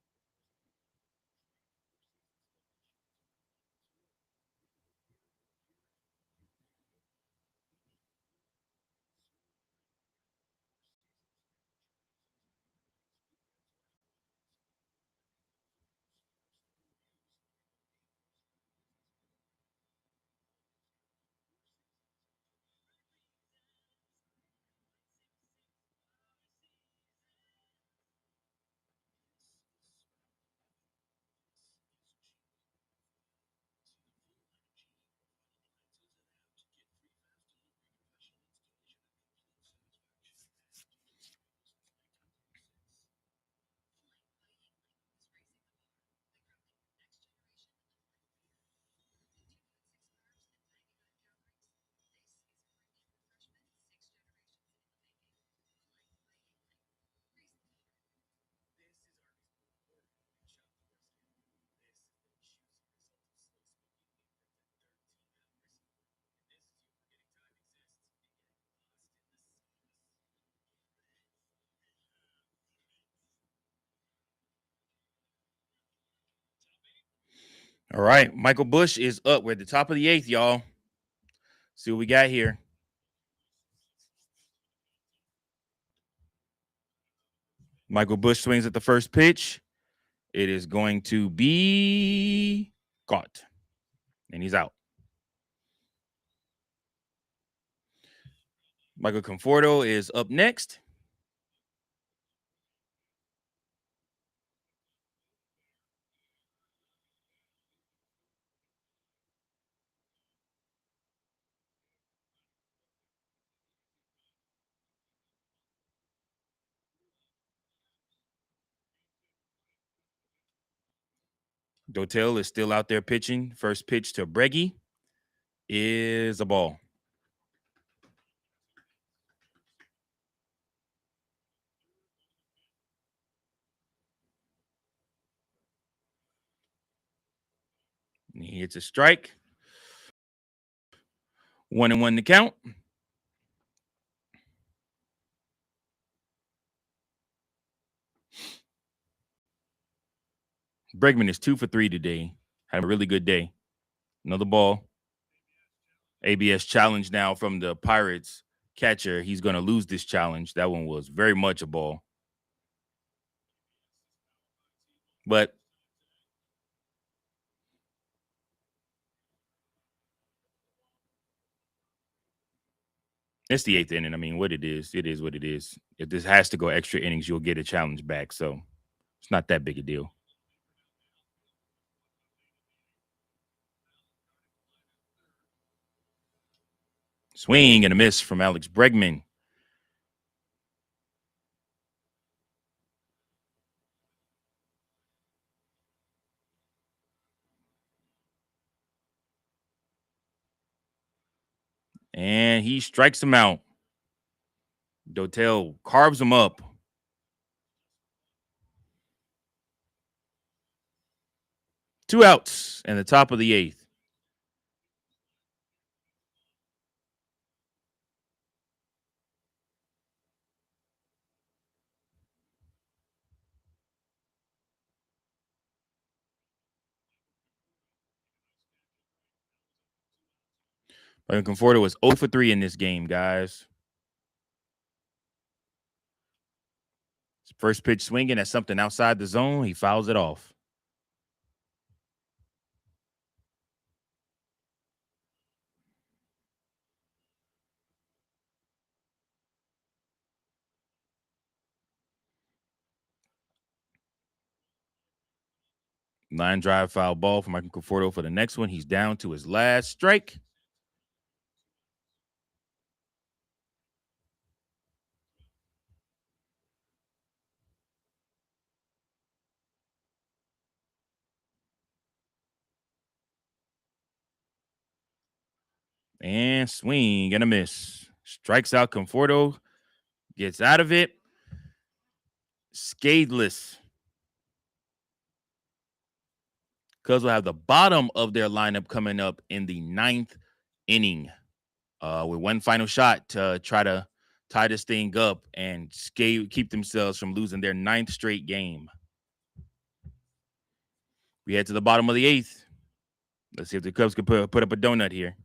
All right, Michael Busch is up. We're at the top of the 8th, y'all. See what we got here. Michael Busch swings at the first pitch. It is going to be caught, and he's out. Michael Conforto is up next. Dotel is still out there pitching. First pitch to Breggy is a ball. And he hits a strike. 1-1 to count. Bregman is 2 for 3 today. Had a really good day. Another ball. ABS challenge now from the Pirates catcher. He's going to lose this challenge. That one was very much a ball. But it's the 8th inning. I mean, what it is what it is. If this has to go extra innings, you'll get a challenge back. So it's not that big a deal. Swing and a miss from Alex Bregman. And he strikes him out. Dotel carves him up. Two outs in the top of the eighth. But Conforto was 0 for 3 in this game, guys. First pitch swinging at something outside the zone. He fouls it off. Line drive foul ball for Michael Conforto for the next one. He's down to his last strike. And swing and a miss. Strikes out Conforto. Gets out of it. Scatheless. Cubs will have the bottom of their lineup coming up in the ninth inning. With one final shot to try to tie this thing up and keep themselves from losing their ninth straight game. We head to the bottom of the eighth. Let's see if the Cubs can put up a donut here.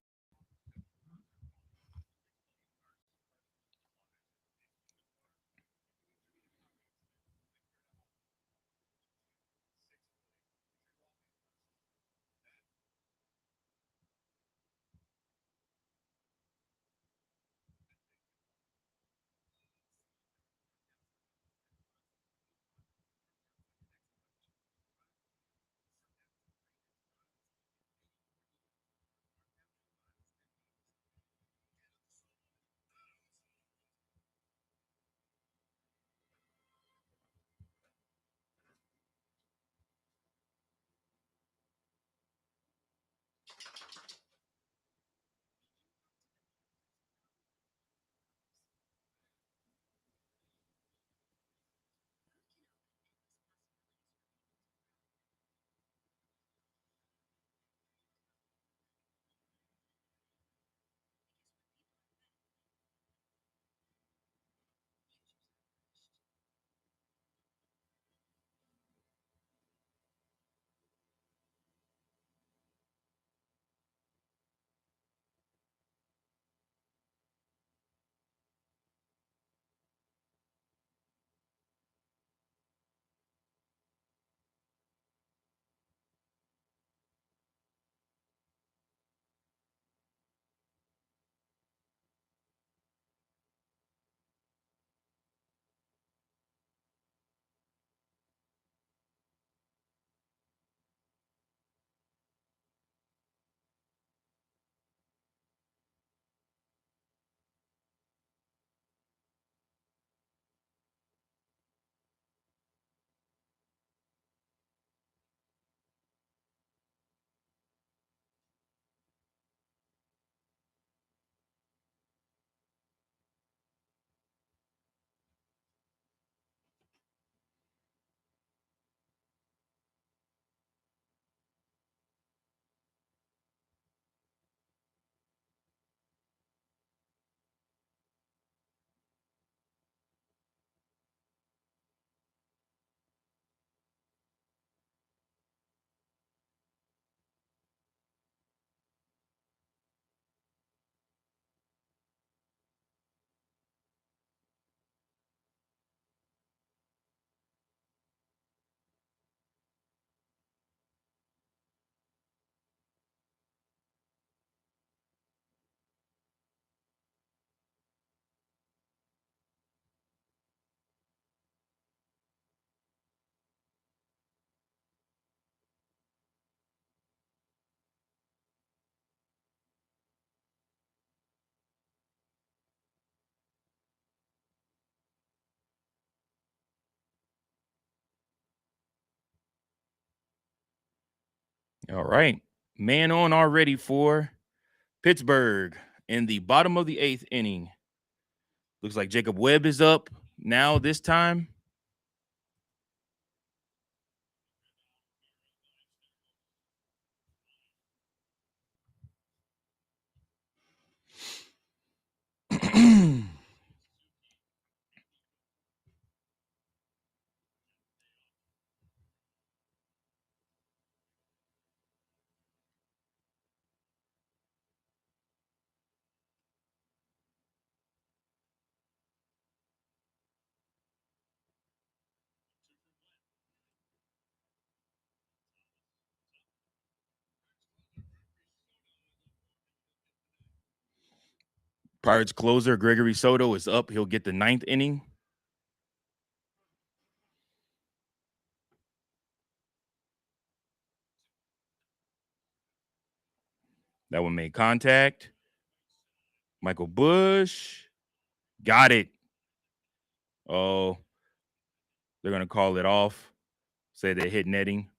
All right. Man on already for Pittsburgh. in the bottom of the 8th inning. Looks like Jacob Webb is up now this time. Pirates closer Gregory Soto is up. He'll get the 9th inning. That one made contact. Michael Bush got it. Oh, they're going to call it off. Say they hit netting.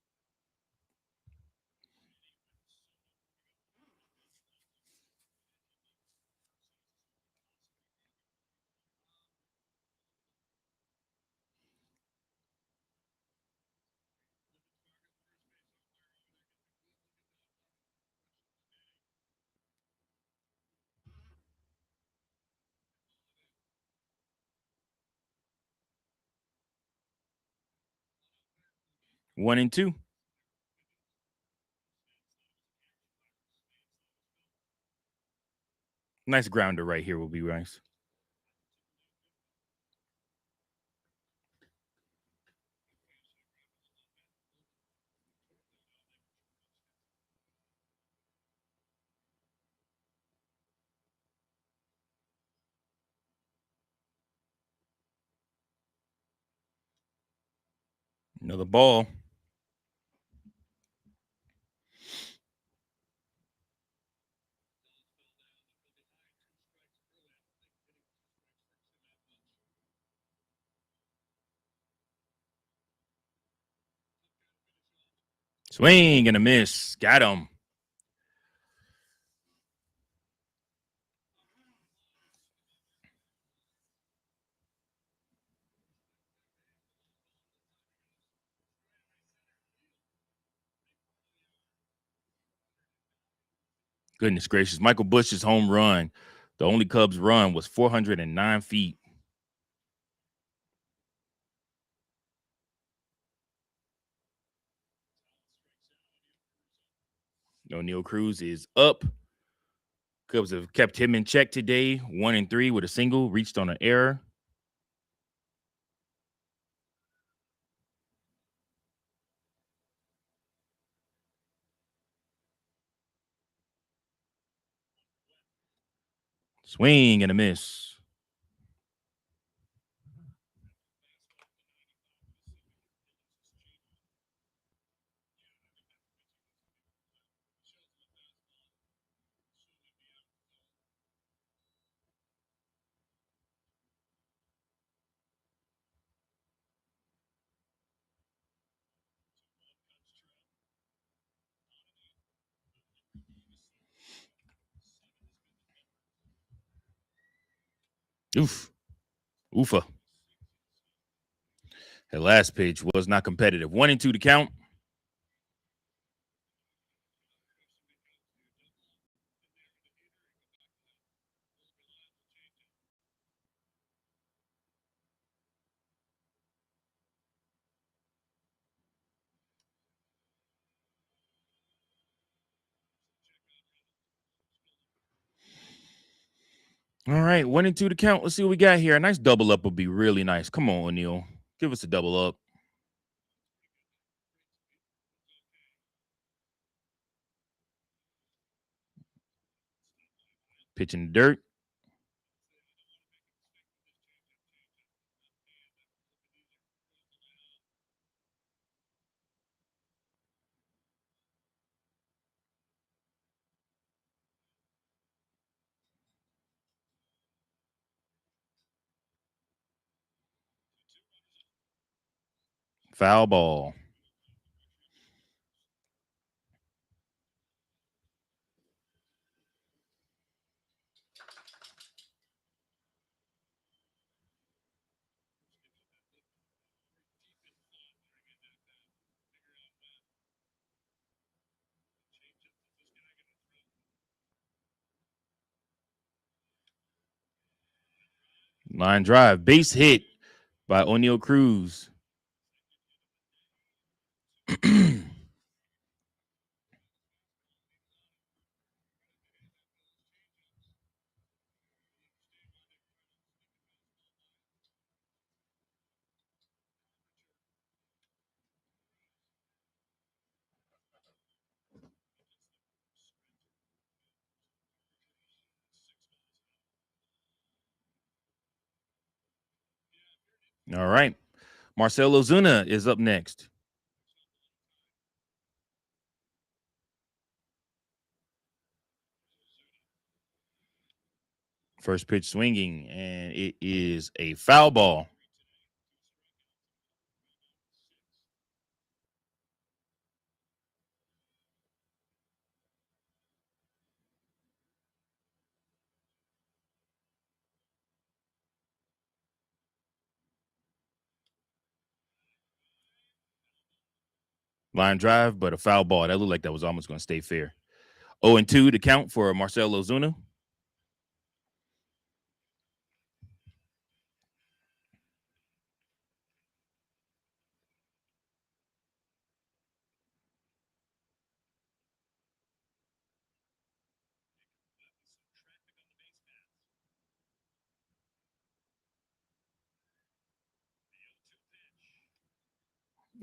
One and two. Nice grounder right here will be nice. Another ball. Swing and a miss. Got him. Goodness gracious. Michael Bush's home run. The only Cubs run was 409 feet. O'Neal Cruz is up. Cubs have kept him in check today. 1 and 3 with a single. Reached on an error. Swing and a miss. Oof. Oofa. That last pitch was not competitive. 1 and 2 to count. All right, 1 and 2 to count. Let's see what we got here. A nice double up would be really nice. Come on, O'Neal. Give us a double up. Pitch in the dirt. Foul ball. Line drive. Base hit by O'Neal Cruz. All right. Marcell Ozuna is up next. First pitch swinging, and it is a foul ball. Line drive, but a foul ball. That looked like that was almost going to stay fair. 0-2 to count for Marcell Ozuna.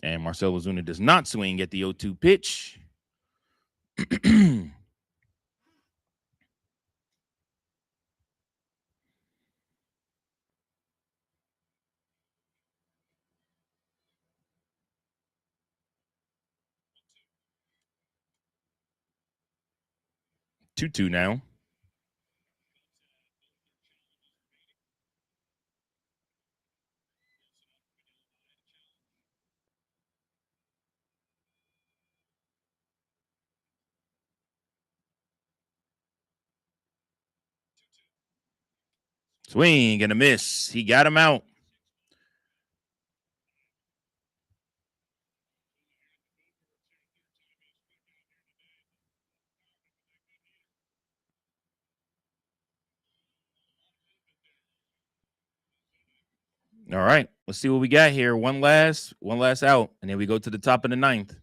And Marcell Ozuna does not swing at the 0-2 pitch. 2-2 now. Swing and a miss. He got him out. All right, let's see what we got here. One last out, and then we go to the top of the ninth.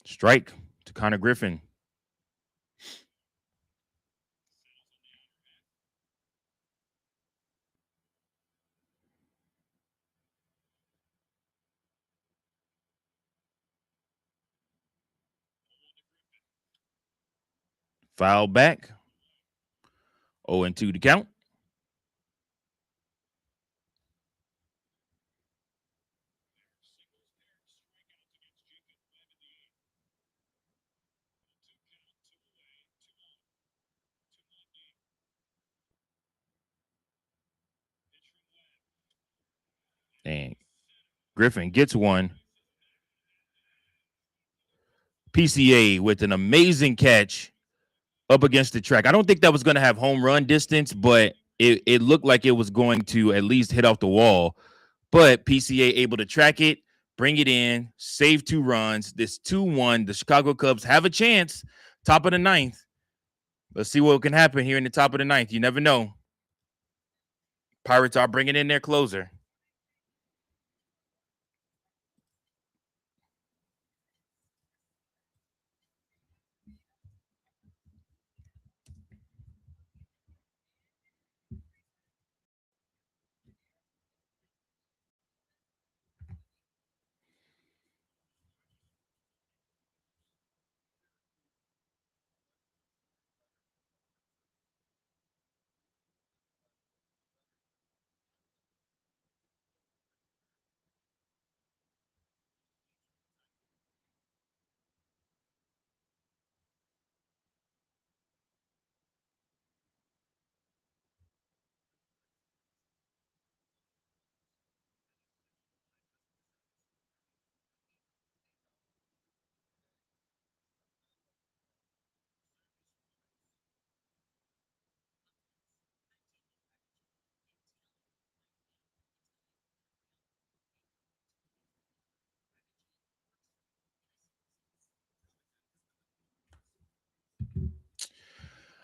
Strike to Connor Griffin. Foul back. 0-2 to count. And Griffin gets one. PCA with an amazing catch up against the track. I don't think that was going to have home run distance, but it looked like it was going to at least hit off the wall. But PCA able to track it, bring it in, save 2 runs. This 2-1. The Chicago Cubs have a chance. Top of the ninth. Let's see what can happen here in the top of the ninth. You never know. Pirates are bringing in their closer.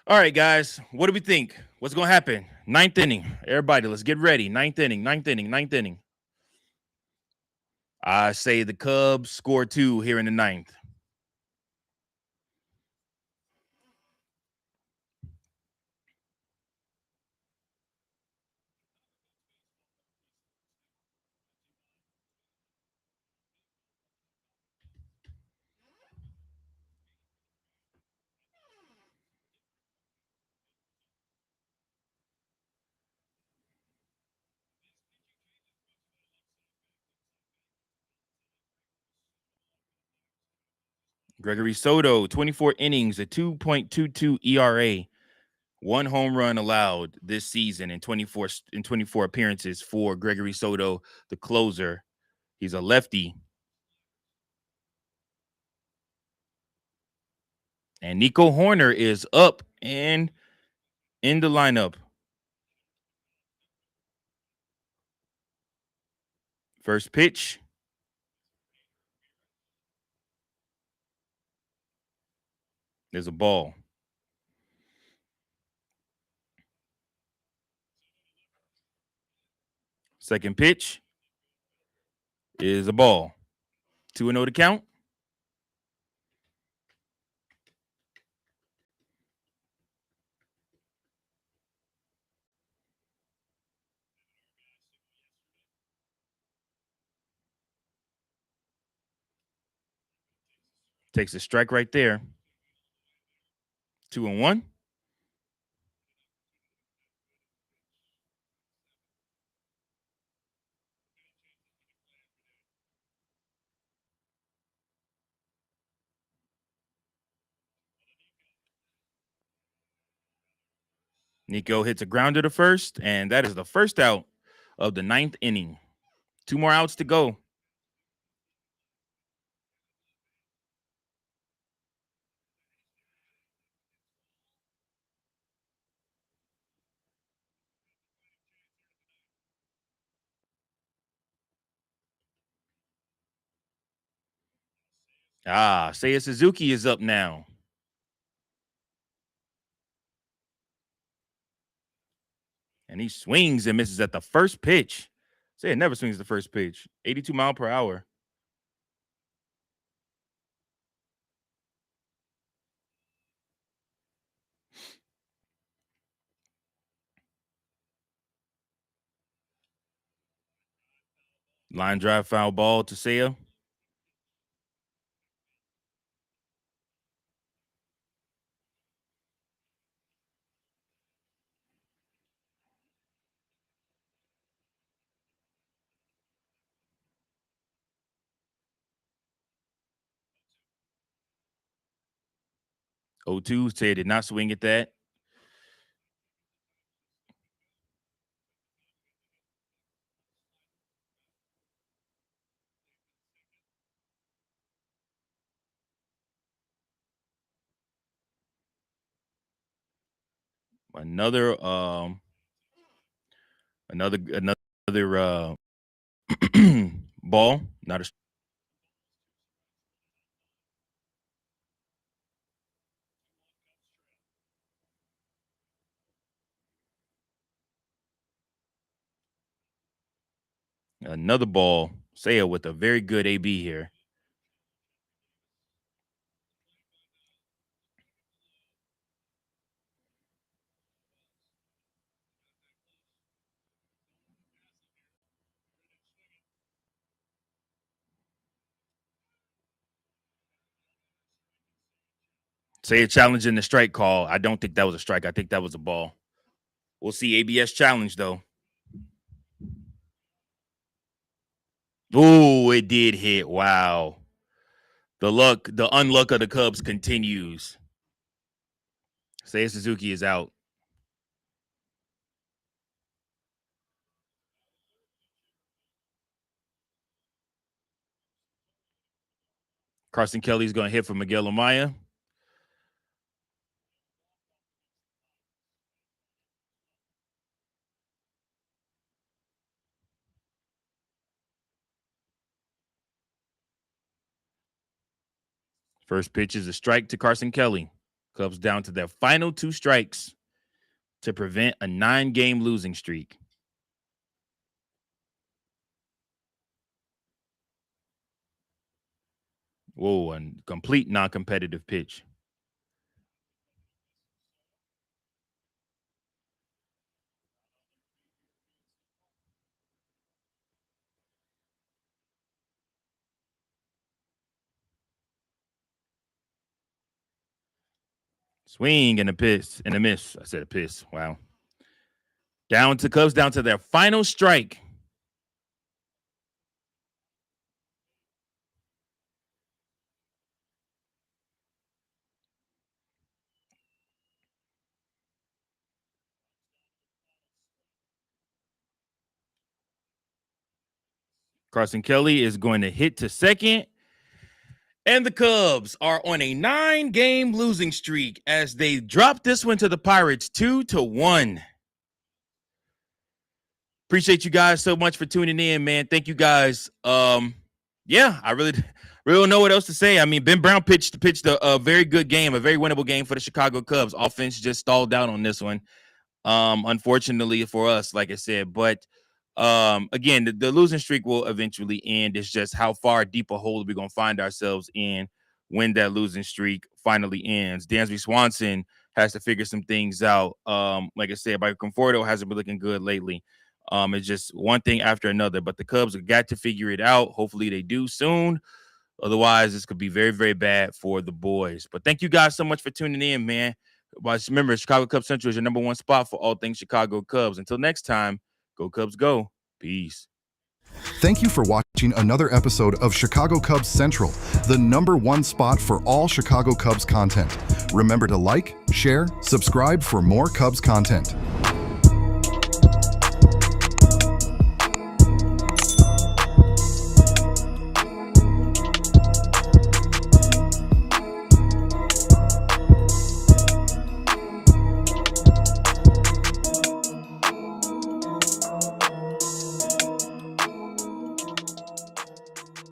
All right, guys. What do we think? What's going to happen? Ninth inning. Everybody, let's get ready. Ninth inning, ninth inning, ninth inning. I say the Cubs score 2 here in the ninth. Gregory Soto, 24 innings, a 2.22 ERA, one home run allowed this season in 24 appearances for Gregory Soto, the closer. He's a lefty. And Nico Horner is up and in the lineup. First pitch. There's a ball. Second pitch is a ball. 2-0 to count. Takes a strike right there. 2-1. Nico hits a grounder to first, and that is the first out of the ninth inning. 2 more outs to go. Seiya Suzuki is up now. And he swings and misses at the first pitch. Seiya never swings the first pitch. 82 mile per hour. Line drive foul ball to Seiya. Oh, 2. Seiya did not swing at that. Another ball, not a another ball. Seiya with a very good AB here. Seiya challenging the strike call. I don't think that was a strike. I think that was a ball. We'll see ABS challenge though. Oh, it did hit. Wow. The unluck of the Cubs continues. Seiya Suzuki is out. Carson Kelly's going to hit for Miguel Amaya. First pitch is a strike to Carson Kelly. Cubs down to their final 2 strikes to prevent a 9-game losing streak. Whoa, a complete non-competitive pitch. Swing and a piss and a miss. I said a piss. Wow. Cubs down to their final strike. Carson Kelly is going to hit to second. And the Cubs are on a 9-game losing streak as they drop this one to the Pirates 2-1. Appreciate you guys so much for tuning in, man. Thank you guys. Yeah, I really don't know what else to say. I mean, Ben Brown pitched a very good game, a very winnable game for the Chicago Cubs. Offense just stalled out on this one. Unfortunately for us, like I said, but again, the losing streak will eventually end. It's just how far deep a hole we're going to find ourselves in when that losing streak finally ends. Dansby Swanson has to figure some things out. Like I said, Mike Conforto hasn't been looking good lately. It's just one thing after another, but the Cubs have got to figure it out. Hopefully they do soon. Otherwise, this could be very, very bad for the boys. But thank you guys so much for tuning in, man. Remember, Chicago Cubs Central is your #1 spot for all things Chicago Cubs. Until next time, go Cubs go. Peace. Thank you for watching another episode of Chicago Cubs Central, the #1 spot for all Chicago Cubs content. Remember to like, share, subscribe for more Cubs content.